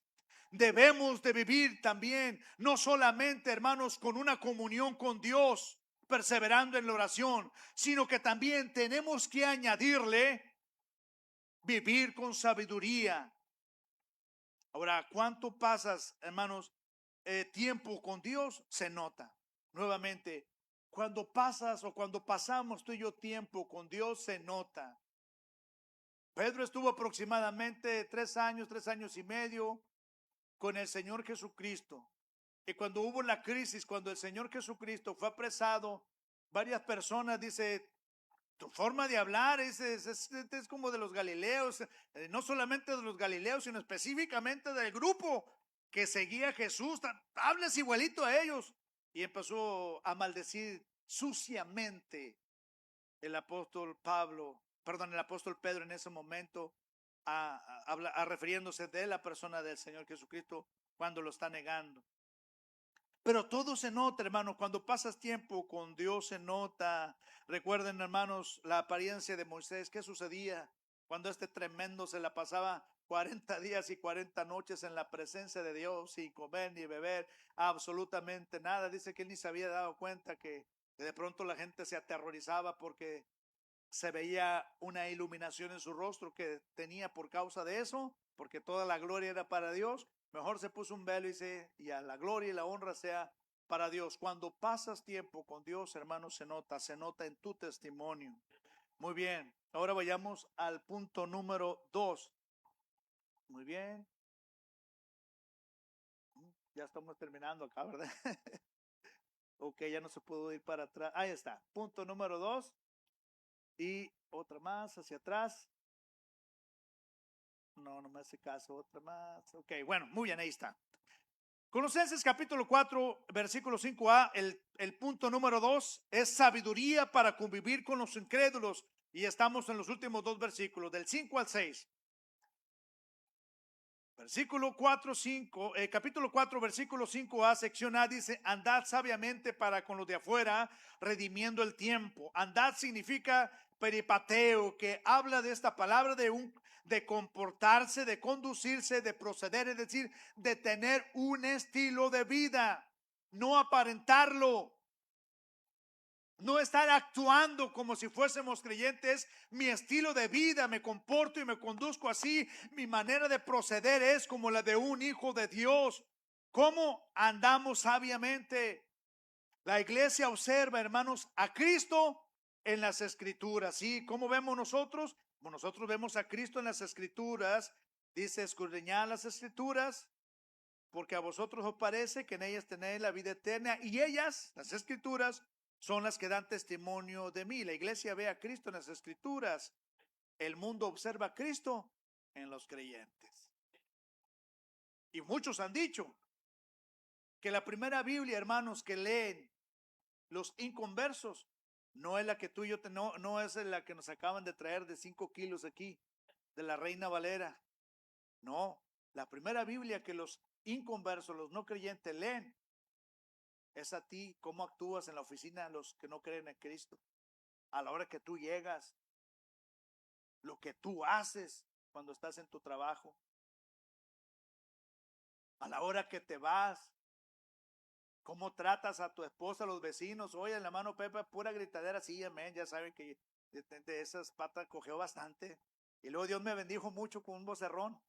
debemos de vivir también, no solamente, hermanos, con una comunión con Dios, perseverando en la oración, sino que también tenemos que añadirle vivir con sabiduría. Ahora, ¿cuánto pasas, hermanos, tiempo con Dios? Se nota. Nuevamente, cuando pasas o cuando pasamos tú y yo tiempo con Dios, se nota. Pedro estuvo aproximadamente 3 años y medio con el Señor Jesucristo. Y cuando hubo la crisis, cuando el Señor Jesucristo fue apresado, varias personas, dice, tu forma de hablar es como de los galileos, no solamente de los galileos, sino específicamente del grupo que seguía a Jesús. Hablas igualito a ellos. Y empezó a maldecir suciamente el apóstol el apóstol Pedro en ese momento, refiriéndose de la persona del Señor Jesucristo cuando lo está negando. Pero todo se nota, hermano, cuando pasas tiempo con Dios se nota. Recuerden, hermanos, la apariencia de Moisés. ¿Qué sucedía cuando este tremendo se la pasaba 40 días y 40 noches en la presencia de Dios, sin comer ni beber absolutamente nada? Dice que él ni se había dado cuenta que de pronto la gente se aterrorizaba porque se veía una iluminación en su rostro que tenía por causa de eso, porque toda la gloria era para Dios. Mejor se puso un velo y dice, y a la gloria y la honra sea para Dios. Cuando pasas tiempo con Dios, hermanos, se nota en tu testimonio. Muy bien, ahora vayamos al punto número 2. Muy bien. Ya estamos terminando acá, ¿verdad? Ok, ya no se pudo ir para atrás. Ahí está, punto número 2. Y otra más hacia atrás. No me hace caso, otra más. Ok, bueno, muy bien, ahí está. Colosenses capítulo 4, versículo 5a, el punto número 2 es sabiduría para convivir con los incrédulos. Y estamos en los últimos 2 versículos, del 5 al 6. Versículo 4, 5, capítulo 4, versículo 5a, sección A, dice, andad sabiamente para con los de afuera, redimiendo el tiempo. Andad significa peripateo, que habla de esta palabra de comportarse, de conducirse, de proceder, es decir, de tener un estilo de vida, no aparentarlo. No estar actuando como si fuésemos creyentes. Mi estilo de vida, me comporto y me conduzco así. Mi manera de proceder es como la de un hijo de Dios. ¿Cómo andamos sabiamente? La iglesia observa, hermanos, a Cristo en las escrituras. ¿Sí? ¿Cómo vemos nosotros? Bueno, nosotros vemos a Cristo en las escrituras. Dice, escudriñad las escrituras, porque a vosotros os parece que en ellas tenéis la vida eterna, y ellas, las escrituras, son las que dan testimonio de mí. La iglesia ve a Cristo en las escrituras. El mundo observa a Cristo en los creyentes. Y muchos han dicho que la primera Biblia, hermanos, que leen los inconversos, no es la que tú y yo, no es la que nos acaban de traer de 5 kilos aquí, de la Reina Valera. No, la primera Biblia que los inconversos, los no creyentes leen, es a ti, cómo actúas en la oficina, los que no creen en Cristo, a la hora que tú llegas, lo que tú haces cuando estás en tu trabajo, a la hora que te vas, cómo tratas a tu esposa, a los vecinos. Oye, la mano Pepe, pura gritadera, sí, amén, ya saben que de esas patas cogió bastante. Y luego Dios me bendijo mucho con un vocerrón.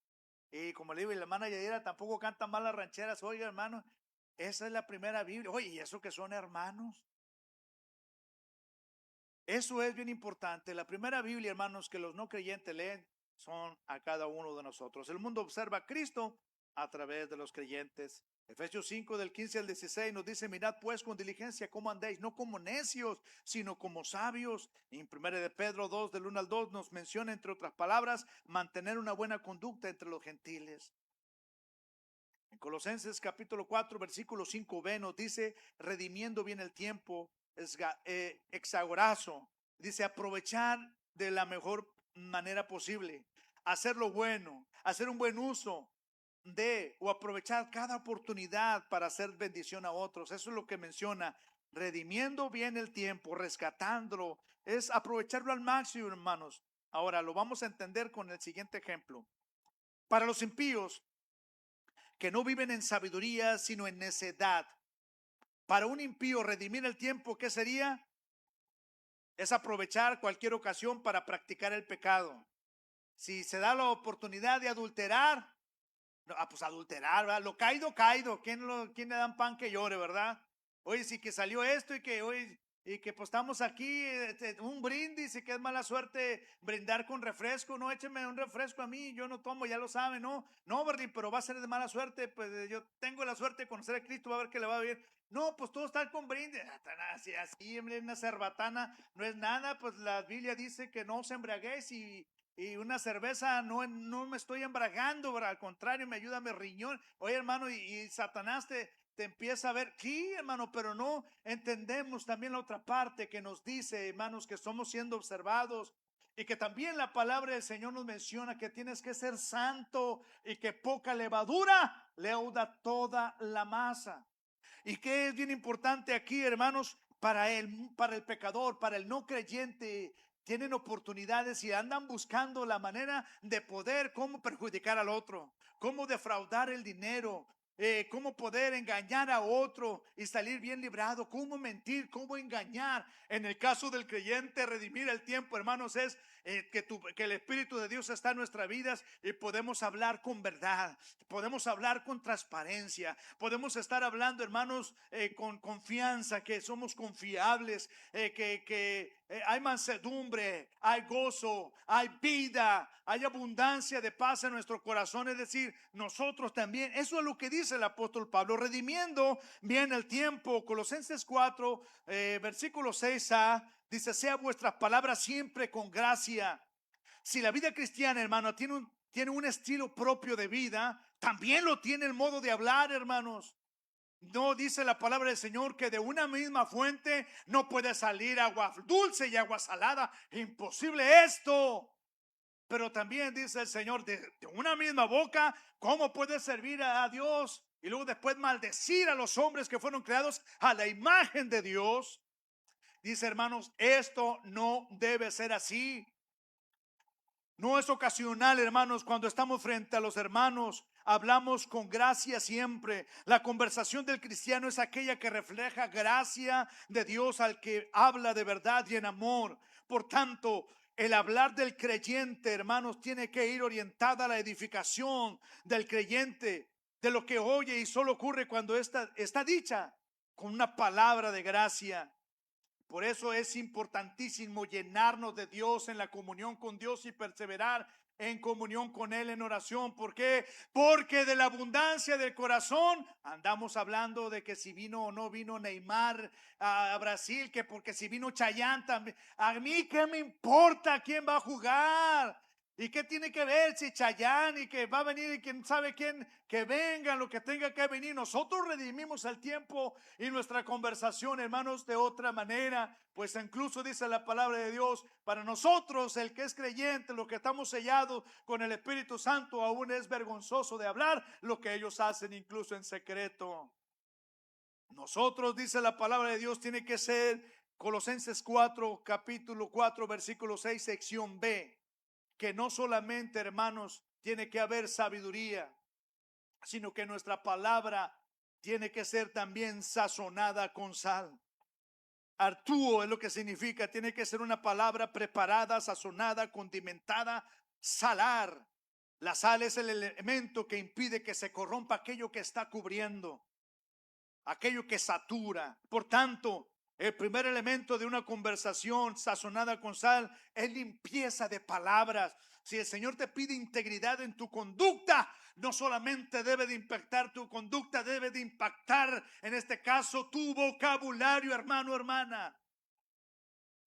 Y como le digo, y la hermana Yadira tampoco canta mal las rancheras. Oiga, hermano, esa es la primera Biblia. Oye, y eso que son hermanos. Eso es bien importante. La primera Biblia, hermanos, que los no creyentes leen son a cada uno de nosotros. El mundo observa a Cristo a través de los creyentes. Efesios 5 del 15 al 16 nos dice: mirad pues con diligencia cómo andéis, no como necios, sino como sabios. Y en 1 de Pedro 2 del 1 al 2 nos menciona, entre otras palabras, mantener una buena conducta entre los gentiles. En Colosenses capítulo 4 versículo 5b nos dice: redimiendo bien el tiempo, exagorazo, dice aprovechar de la mejor manera posible, hacer lo bueno, hacer un buen uso de o aprovechar cada oportunidad para hacer bendición a otros. Eso es lo que menciona, redimiendo bien el tiempo, rescatándolo, es aprovecharlo al máximo, hermanos. Ahora lo vamos a entender con el siguiente ejemplo. Para los impíos que no viven en sabiduría, sino en necedad. Para un impío, redimir el tiempo, ¿qué sería? Es aprovechar cualquier ocasión para practicar el pecado. Si se da la oportunidad de adulterar, pues adulterar, ¿verdad? Lo caído, caído. ¿Quién le dan pan que llore, verdad? Oye, sí que salió esto y que hoy y que pues estamos aquí, un brindis y que es mala suerte brindar con refresco. No, écheme un refresco a mí, yo no tomo, ya lo saben, no, no, Berlín, pero va a ser de mala suerte. Pues yo tengo la suerte de conocer a Cristo, va a ver que le va bien. No, pues todo está con brindis, así, una cerbatana no es nada. Pues la Biblia dice que no os embriaguéis y una cerveza no me estoy embragando, ¿verdad? Al contrario, me ayuda a mi riñón. Oye, hermano, y Satanás te empieza a ver, sí, hermano, pero no entendemos también la otra parte que nos dice, hermanos, que somos siendo observados y que también la palabra del Señor nos menciona que tienes que ser santo y que poca levadura leuda toda la masa. Y que es bien importante aquí, hermanos, para el pecador, para el no creyente, tienen oportunidades y andan buscando la manera de poder cómo perjudicar al otro, cómo defraudar el dinero, cómo poder engañar a otro y salir bien librado, cómo mentir, cómo engañar. En el caso del creyente, redimir el tiempo, hermanos, es que el Espíritu de Dios está en nuestras vidas y podemos hablar con verdad, podemos hablar con transparencia, podemos estar hablando, hermanos, con confianza, que somos confiables, que hay mansedumbre, hay gozo, hay vida, hay abundancia de paz en nuestro corazón. Es decir, nosotros también, eso es lo que dice el apóstol Pablo, redimiendo bien el tiempo. Colosenses 4, versículo 6a, dice: sea vuestras palabras siempre con gracia. Si la vida cristiana, hermano, tiene un estilo propio de vida, también lo tiene el modo de hablar, hermanos. No dice la palabra del Señor que de una misma fuente no puede salir agua dulce y agua salada. Imposible esto. Pero también dice el Señor, de una misma boca, ¿cómo puede servir a Dios? Y luego después maldecir a los hombres que fueron creados a la imagen de Dios. Dice, hermanos, esto no debe ser así. No es ocasional, hermanos, cuando estamos frente a los hermanos, hablamos con gracia siempre. La conversación del cristiano es aquella que refleja gracia de Dios al que habla de verdad y en amor. Por tanto, el hablar del creyente, hermanos, tiene que ir orientada a la edificación del creyente, de lo que oye, y solo ocurre cuando está dicha con una palabra de gracia. Por eso es importantísimo llenarnos de Dios en la comunión con Dios y perseverar en comunión con Él en oración. ¿Por qué? Porque de la abundancia del corazón andamos hablando de que si vino o no vino Neymar a Brasil, que porque si vino Chayanne también. A mí qué me importa quién va a jugar. ¿Y qué tiene que ver si Chayanne y que va a venir y quién sabe quién? Que vengan lo que tenga que venir. Nosotros redimimos el tiempo y nuestra conversación, hermanos, de otra manera. Pues incluso dice la palabra de Dios, para nosotros, el que es creyente, lo que estamos sellados con el Espíritu Santo, aún es vergonzoso de hablar lo que ellos hacen incluso en secreto. Nosotros, dice la palabra de Dios, tiene que ser Colosenses 4, capítulo 4, versículo 6, sección B. Que no solamente, hermanos, tiene que haber sabiduría, sino que nuestra palabra tiene que ser también sazonada con sal. Artúo es lo que significa, tiene que ser una palabra preparada, sazonada, condimentada, salar. La sal es el elemento que impide que se corrompa aquello que está cubriendo, aquello que satura. Por tanto, El primer elemento de una conversación sazonada con sal es limpieza de palabras. Si el Señor te pide integridad en tu conducta, no solamente debe de impactar tu conducta, debe de impactar, en este caso, tu vocabulario, hermano, hermana.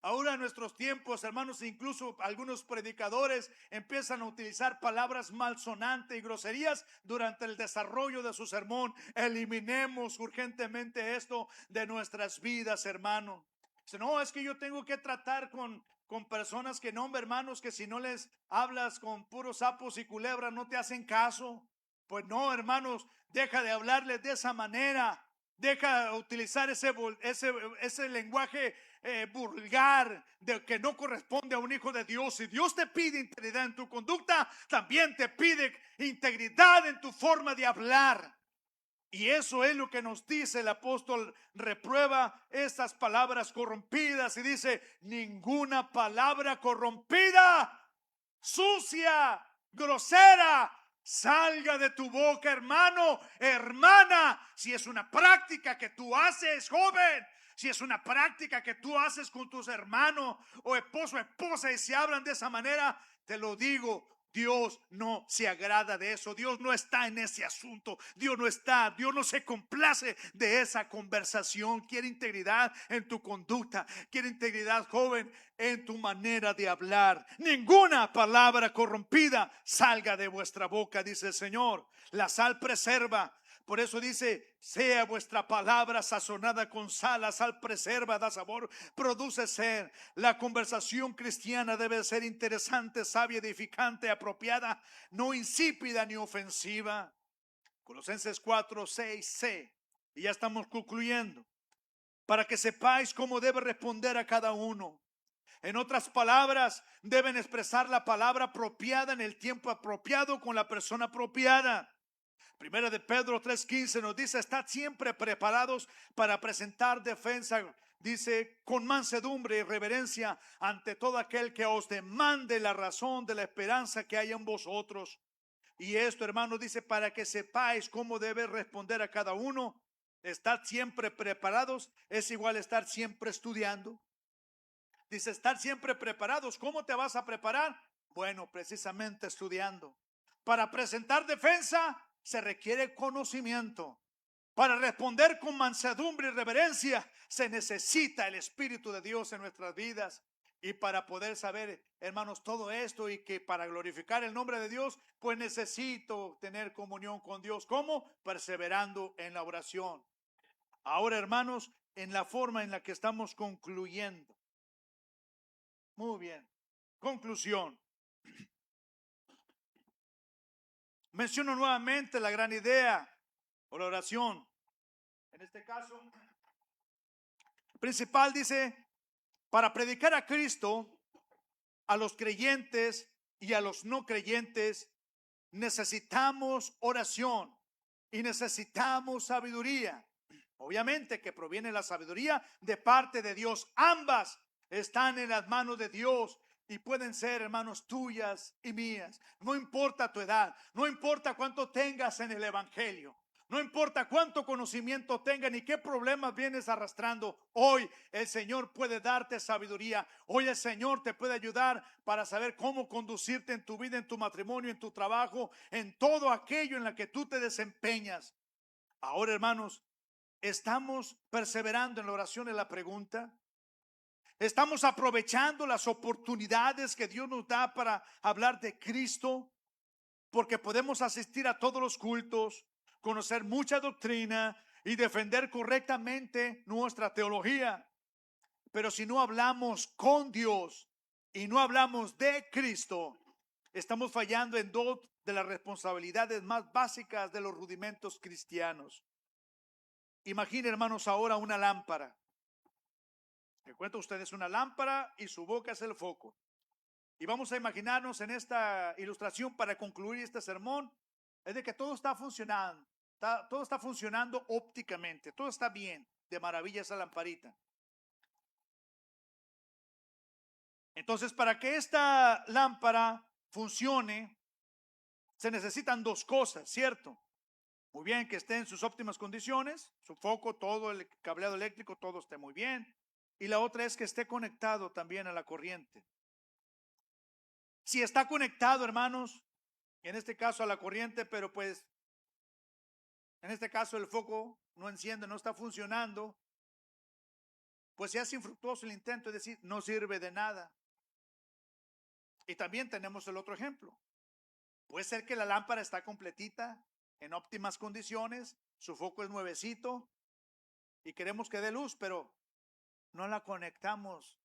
Ahora en nuestros tiempos, hermanos, incluso algunos predicadores empiezan a utilizar palabras malsonantes y groserías durante el desarrollo de su sermón. Eliminemos urgentemente esto de nuestras vidas, hermano. Dice, no, es que yo tengo que tratar con personas que no, hermanos, que si no les hablas con puros sapos y culebras no te hacen caso. Pues no, hermanos, deja de hablarles de esa manera. Deja de utilizar ese lenguaje vulgar de que no corresponde a un hijo de Dios. Si Dios te pide integridad en tu conducta, también te pide integridad en tu forma de hablar. Y eso es lo que nos dice el apóstol. Reprueba estas palabras corrompidas y dice: ninguna palabra corrompida, sucia, grosera, salga de tu boca, hermano, hermana. Si es una práctica que tú haces, joven, si es una práctica que tú haces con tus hermanos o esposo o esposa y se hablan de esa manera, te lo digo, Dios no se agrada de eso. Dios no está en ese asunto. Dios no se complace de esa conversación. Quiere integridad en tu conducta. Quiere integridad, joven, en tu manera de hablar. Ninguna palabra corrompida salga de vuestra boca, dice el Señor. La sal preserva. Por eso dice: sea vuestra palabra sazonada con sal. La sal preserva, da sabor, produce ser. La conversación cristiana debe ser interesante, sabia, edificante, apropiada, no insípida ni ofensiva. Colosenses 4:6c. Y ya estamos concluyendo. Para que sepáis cómo debe responder a cada uno. En otras palabras, deben expresar la palabra apropiada en el tiempo apropiado con la persona apropiada. Primera de Pedro 3:15 nos dice: estad siempre preparados para presentar defensa, dice, con mansedumbre y reverencia ante todo aquel que os demande la razón de la esperanza que hay en vosotros. Y esto, hermanos, dice, para que sepáis cómo debe responder a cada uno. Estar siempre preparados es igual a estar siempre estudiando. Dice, estar siempre preparados. ¿Cómo te vas a preparar? Bueno, precisamente estudiando. Para presentar defensa se requiere conocimiento. Para responder con mansedumbre y reverencia se necesita el Espíritu de Dios en nuestras vidas. Y para poder saber, hermanos, todo esto, y que para glorificar el nombre de Dios, pues necesito tener comunión con Dios. ¿Cómo? Perseverando en la oración. Ahora, hermanos, en la forma en la que estamos concluyendo. Muy bien. Conclusión. Menciono nuevamente la gran idea o la oración. En este caso, principal dice: para predicar a Cristo, a los creyentes y a los no creyentes, necesitamos oración y necesitamos sabiduría. Obviamente que proviene la sabiduría de parte de Dios. Ambas están en las manos de Dios y pueden ser, hermanos, tuyas y mías. No importa tu edad, no importa cuánto tengas en el evangelio, no importa cuánto conocimiento tengas ni qué problemas vienes arrastrando. Hoy el Señor puede darte sabiduría. Hoy el Señor te puede ayudar para saber cómo conducirte en tu vida, en tu matrimonio, en tu trabajo, en todo aquello en lo que tú te desempeñas. Ahora, hermanos, ¿estamos perseverando en la oración? En la pregunta. ¿Estamos aprovechando las oportunidades que Dios nos da para hablar de Cristo? Porque podemos asistir a todos los cultos, conocer mucha doctrina y defender correctamente nuestra teología. Pero si no hablamos con Dios y no hablamos de Cristo, estamos fallando en dos de las responsabilidades más básicas de los rudimentos cristianos. Imaginen, hermanos, ahora una lámpara. Me cuento ustedes una lámpara y su boca es el foco. Y vamos a imaginarnos en esta ilustración, para concluir este sermón, es de que todo está funcionando. Todo está funcionando ópticamente. Todo está bien, de maravilla esa lamparita. Entonces, para que esta lámpara funcione, se necesitan dos cosas, ¿cierto? Muy bien, que esté en sus óptimas condiciones, su foco, todo el cableado eléctrico, todo esté muy bien. Y la otra es que esté conectado también a la corriente. Si está conectado, hermanos, en este caso a la corriente, pero pues en este caso el foco no enciende, no está funcionando, pues se hace infructuoso el intento, es decir, no sirve de nada. Y también tenemos el otro ejemplo. Puede ser que la lámpara está completita, en óptimas condiciones, su foco es nuevecito y queremos que dé luz, pero no la conectamos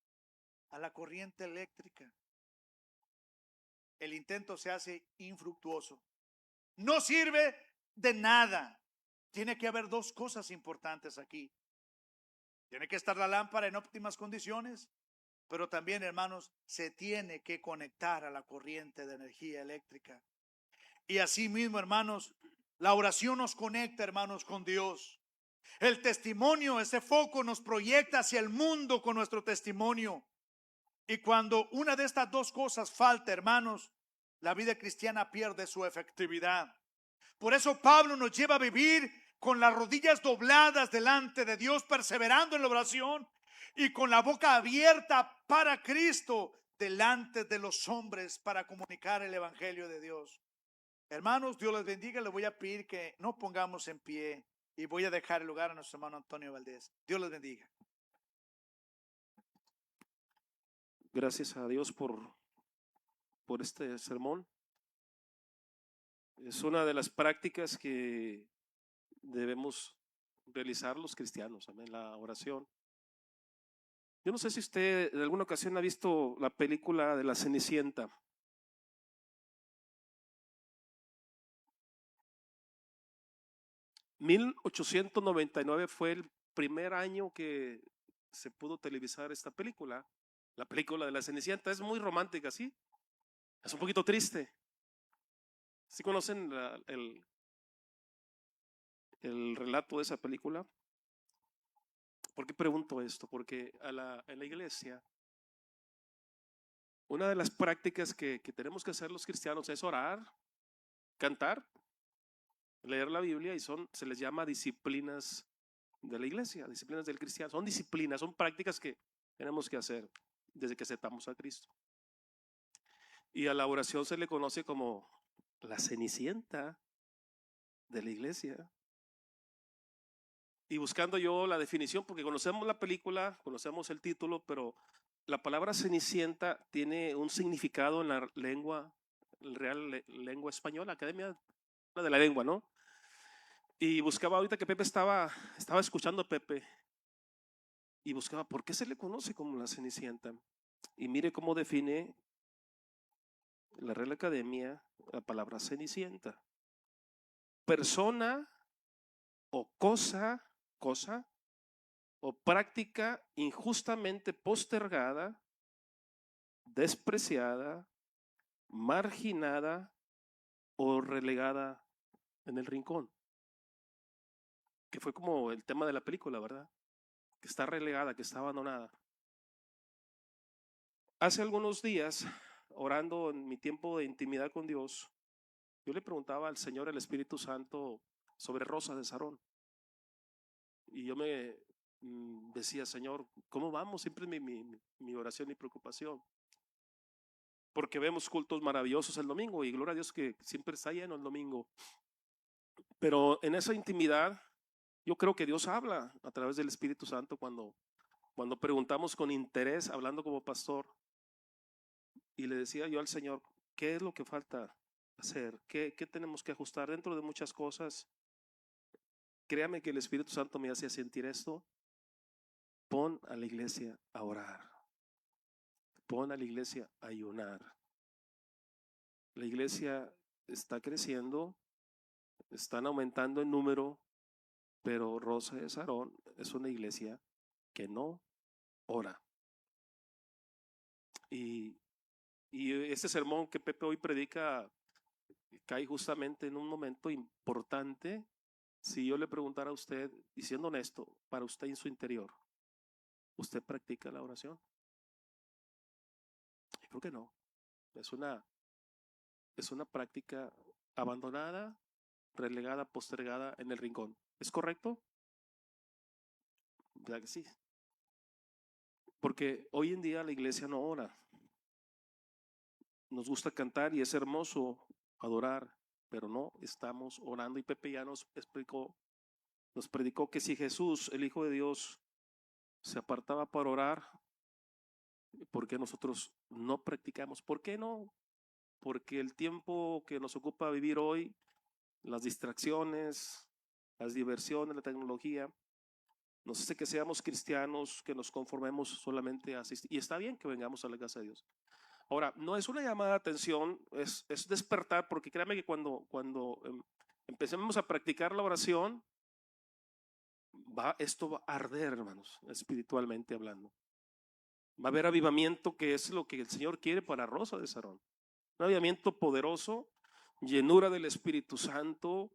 a la corriente eléctrica. El intento se hace infructuoso. No sirve de nada. Tiene que haber dos cosas importantes aquí. Tiene que estar la lámpara en óptimas condiciones, pero también, hermanos, se tiene que conectar a la corriente de energía eléctrica. Y así mismo, hermanos, la oración nos conecta, hermanos, con Dios. El testimonio, ese foco nos proyecta hacia el mundo con nuestro testimonio. Y cuando una de estas dos cosas falta, hermanos, la vida cristiana pierde su efectividad. Por eso Pablo nos lleva a vivir con las rodillas dobladas delante de Dios, perseverando en la oración y con la boca abierta para Cristo delante de los hombres para comunicar el evangelio de Dios. Hermanos, Dios les bendiga. Les voy a pedir que nos pongamos en pie y voy a dejar el lugar a nuestro hermano Antonio Valdés. Dios les bendiga. Gracias a Dios por este sermón. Es una de las prácticas que debemos realizar los cristianos, amén, la oración. Yo no sé si usted en alguna ocasión ha visto la película de La Cenicienta. ...1899 fue el primer año que se pudo televisar esta película. La película de La Cenicienta es muy romántica, ¿sí? Es un poquito triste. ¿Sí conocen el relato de esa película? ¿Por qué pregunto esto? Porque en la iglesia, una de las prácticas que tenemos que hacer los cristianos es orar, cantar, leer la Biblia, y se les llama disciplinas de la iglesia, disciplinas del cristiano. Son disciplinas, son prácticas que tenemos que hacer desde que aceptamos a Cristo. Y a la oración se le conoce como la cenicienta de la iglesia. Y buscando yo la definición, porque conocemos la película, conocemos el título, pero la palabra cenicienta tiene un significado en la lengua, real lengua española, Academia de la Lengua, ¿no? Y buscaba ahorita que Pepe estaba escuchando a Pepe y buscaba por qué se le conoce como la cenicienta. Y mire cómo define la Real Academia la palabra cenicienta: persona o cosa o práctica injustamente postergada, despreciada, marginada o relegada en el rincón. Que fue como el tema de la película, ¿verdad? Que está relegada, que está abandonada. Hace algunos días, orando en mi tiempo de intimidad con Dios, yo le preguntaba al Señor, el Espíritu Santo, sobre Rosa de Sarón. Y yo me decía, Señor, ¿cómo vamos? Siempre mi oración y preocupación. Porque vemos cultos maravillosos el domingo y gloria a Dios que siempre está lleno el domingo. Pero en esa intimidad, yo creo que Dios habla a través del Espíritu Santo cuando preguntamos con interés, hablando como pastor. Y le decía yo al Señor, ¿qué es lo que falta hacer? ¿Qué tenemos que ajustar dentro de muchas cosas? Créame que el Espíritu Santo me hacía sentir esto. Pon a la iglesia a orar. Pon a la iglesia a ayunar. La iglesia está creciendo, están aumentando en número, pero Rosa de Sarón es una iglesia que no ora. Y este sermón que Pepe hoy predica cae justamente en un momento importante. Si yo le preguntara a usted, y siendo honesto, para usted en su interior, ¿usted practica la oración? Creo que no. Es una práctica abandonada, relegada, postergada en el rincón. ¿Es correcto? ¿Verdad que sí? Porque hoy en día la iglesia no ora. Nos gusta cantar y es hermoso adorar, pero no estamos orando. Y Pepe ya nos predicó que si Jesús, el Hijo de Dios, se apartaba para orar, ¿por qué nosotros no practicamos? ¿Por qué no? Porque el tiempo que nos ocupa vivir hoy, las distracciones, las diversiones, la tecnología, nos hace que seamos cristianos, que nos conformemos solamente a asistir. Y está bien que vengamos a la casa de Dios. Ahora, no es una llamada de atención, es despertar, porque créanme que cuando empecemos a practicar la oración, esto va a arder, hermanos, espiritualmente hablando. Va a haber avivamiento, que es lo que el Señor quiere para Rosa de Sarón. Un avivamiento poderoso, llenura del Espíritu Santo,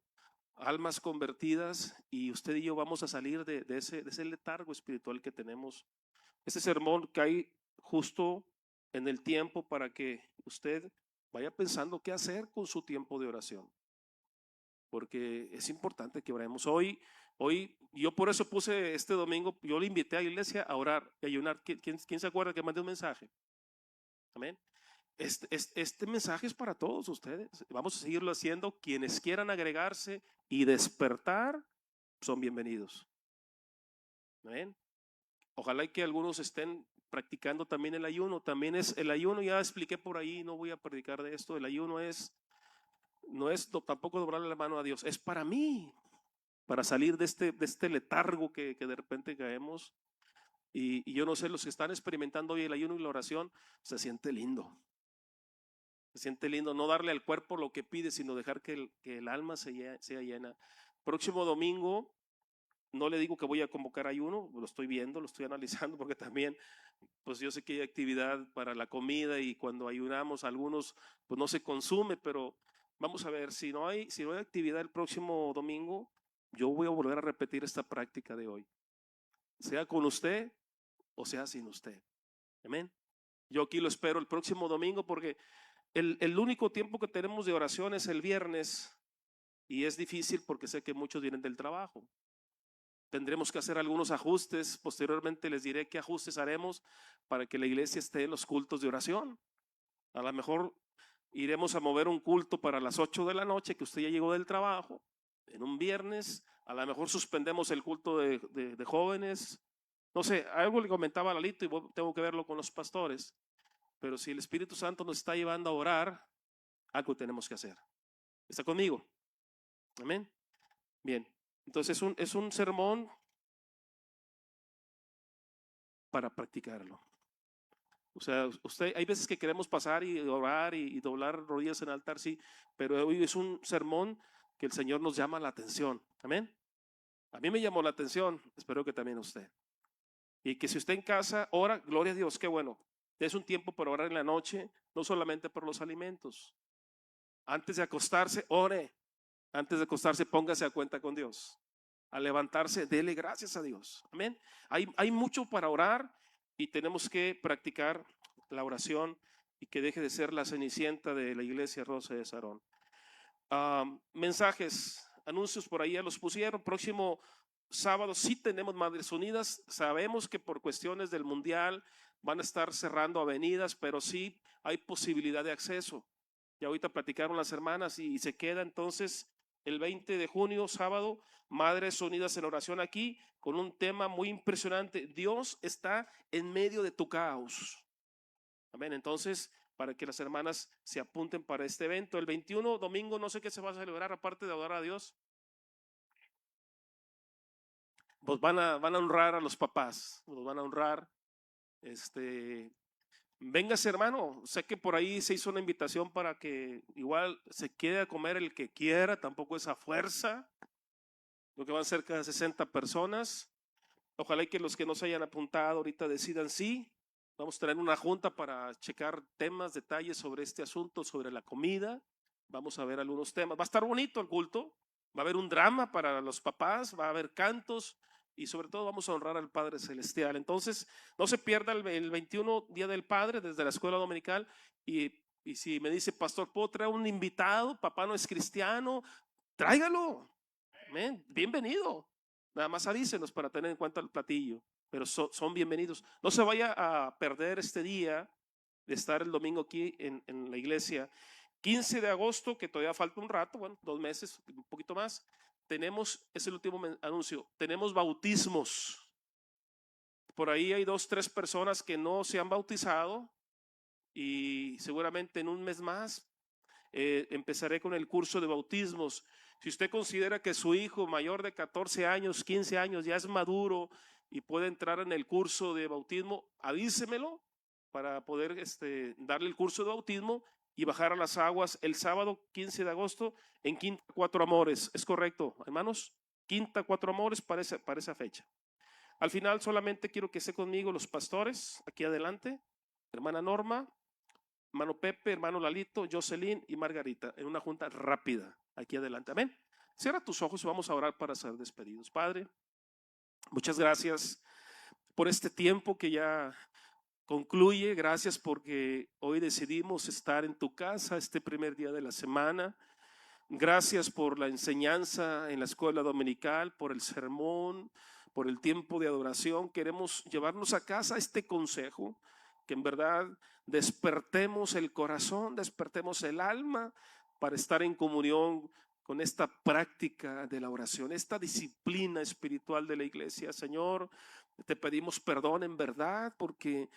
almas convertidas, y usted y yo vamos a salir de ese letargo espiritual que tenemos. Este sermón cae justo en el tiempo para que usted vaya pensando qué hacer con su tiempo de oración, porque es importante que oremos. Hoy yo por eso puse este domingo, yo le invité a la iglesia a orar y ayunar. ¿Quién se acuerda que mandé un mensaje? Amén. Este mensaje es para todos ustedes. Vamos a seguirlo haciendo. Quienes quieran agregarse y despertar son bienvenidos. Amén. Ojalá y que algunos estén practicando también el ayuno. También es el ayuno, ya expliqué por ahí, no voy a predicar de esto. El ayuno no es tampoco doblarle la mano a Dios, es para mí, para salir de este letargo que de repente caemos. Y yo no sé, los que están experimentando hoy el ayuno y la oración, se siente lindo. Se siente lindo no darle al cuerpo lo que pide, sino dejar que el alma sea llena. Próximo domingo, no le digo que voy a convocar ayuno, lo estoy viendo, lo estoy analizando, porque también, pues yo sé que hay actividad para la comida y cuando ayunamos algunos, pues no se consume, pero vamos a ver, si no hay actividad el próximo domingo, yo voy a volver a repetir esta práctica de hoy, sea con usted o sea sin usted. Amén. Yo aquí lo espero el próximo domingo porque el único tiempo que tenemos de oración es el viernes y es difícil porque sé que muchos vienen del trabajo. Tendremos que hacer algunos ajustes. Posteriormente les diré qué ajustes haremos para que la iglesia esté en los cultos de oración. A lo mejor iremos a mover un culto para las 8 de la noche, que usted ya llegó del trabajo, en un viernes. A lo mejor suspendemos el culto de jóvenes. No sé, algo le comentaba a Lalito y tengo que verlo con los pastores. Pero si el Espíritu Santo nos está llevando a orar, algo tenemos que hacer. ¿Está conmigo? Amén. Bien, entonces es un sermón para practicarlo. O sea, hay veces que queremos pasar y orar y doblar rodillas en el altar, sí, pero hoy es un sermón que el Señor nos llama la atención. Amén. A mí me llamó la atención, espero que también usted. Y que si usted en casa ora, gloria a Dios, qué bueno. Es un tiempo para orar en la noche, no solamente por los alimentos. Antes de acostarse, ore. Antes de acostarse, póngase a cuenta con Dios. Al levantarse, dele gracias a Dios. Amén. Hay mucho para orar y tenemos que practicar la oración y que deje de ser la cenicienta de la iglesia Rosa de Sarón. Mensajes, anuncios por ahí ya los pusieron. Próximo sábado sí tenemos Madres Unidas. Sabemos que por cuestiones del mundial van a estar cerrando avenidas, pero sí hay posibilidad de acceso. Ya ahorita platicaron las hermanas y se queda entonces el 20 de junio, sábado, Madres Unidas en oración aquí, con un tema muy impresionante. Dios está en medio de tu caos. Amén. Entonces, para que las hermanas se apunten para este evento. El 21, domingo, no sé qué se va a celebrar, aparte de adorar a Dios. Pues van a honrar a los papás, los van a honrar. Véngase, hermano, sé que por ahí se hizo una invitación para que igual se quede a comer el que quiera, tampoco es a fuerza. Lo que van cerca de 60 personas. Ojalá y que los que no se hayan apuntado ahorita decidan sí. Vamos a tener una junta para checar temas, detalles sobre este asunto, sobre la comida. Vamos a ver algunos temas. Va a estar bonito el culto. Va a haber un drama para los papás, va a haber cantos y sobre todo vamos a honrar al Padre Celestial. Entonces, no se pierda el 21 Día del Padre desde la escuela dominical y si me dice, pastor, ¿puedo traer un invitado? Papá no es cristiano. tráigalo. Amén. Bienvenido. Nada más avísenos para tener en cuenta el platillo, pero son bienvenidos. No se vaya a perder este día de estar el domingo aquí en la iglesia. 15 de agosto, que todavía falta un rato, bueno, 2 meses, un poquito más. Es el último anuncio, tenemos bautismos. Por ahí hay 2, 3 personas que no se han bautizado y seguramente en un mes más empezaré con el curso de bautismos. Si usted considera que su hijo mayor de 14 años, 15 años ya es maduro y puede entrar en el curso de bautismo, avísemelo para poder darle el curso de bautismo y bajar a las aguas el sábado 15 de agosto en Quinta Cuatro Amores. ¿Es correcto, hermanos? Quinta Cuatro Amores para esa fecha. Al final solamente quiero que esté conmigo los pastores, aquí adelante, hermana Norma, hermano Pepe, hermano Lalito, Jocelyn y Margarita, en una junta rápida, aquí adelante. Amén. Cierra tus ojos y vamos a orar para ser despedidos. Padre, muchas gracias por este tiempo que ya concluye. Gracias porque hoy decidimos estar en tu casa este primer día de la semana. Gracias por la enseñanza en la escuela dominical, por el sermón, por el tiempo de adoración. Queremos llevarnos a casa este consejo, que en verdad despertemos el corazón, despertemos el alma para estar en comunión con esta práctica de la oración, esta disciplina espiritual de la iglesia. Señor, te pedimos perdón en verdad porque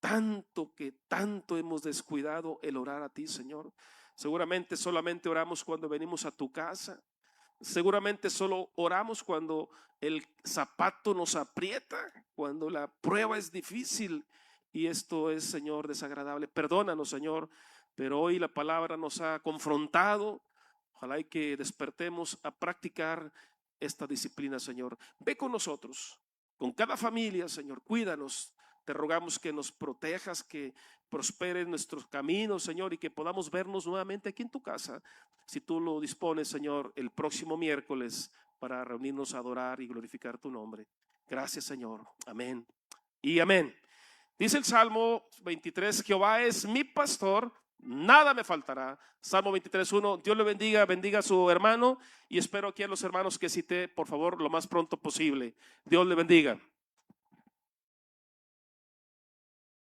tanto hemos descuidado el orar a ti, Señor. Seguramente solamente oramos cuando venimos a tu casa. Seguramente solo oramos cuando el zapato nos aprieta, cuando la prueba es difícil y esto es, Señor, desagradable. Perdónanos, Señor, pero hoy la palabra nos ha confrontado. Ojalá y que despertemos a practicar esta disciplina, Señor. Ve con nosotros, con cada familia, Señor, cuídanos. Te rogamos que nos protejas, que prosperen nuestros caminos, Señor, y que podamos vernos nuevamente aquí en tu casa, si tú lo dispones, Señor, el próximo miércoles para reunirnos a adorar y glorificar tu nombre. Gracias, Señor. Amén y amén. Dice el Salmo 23, Jehová es mi pastor, nada me faltará. Salmo 23:1, Dios le bendiga, bendiga a su hermano y espero aquí a los hermanos que cité, por favor, lo más pronto posible. Dios le bendiga.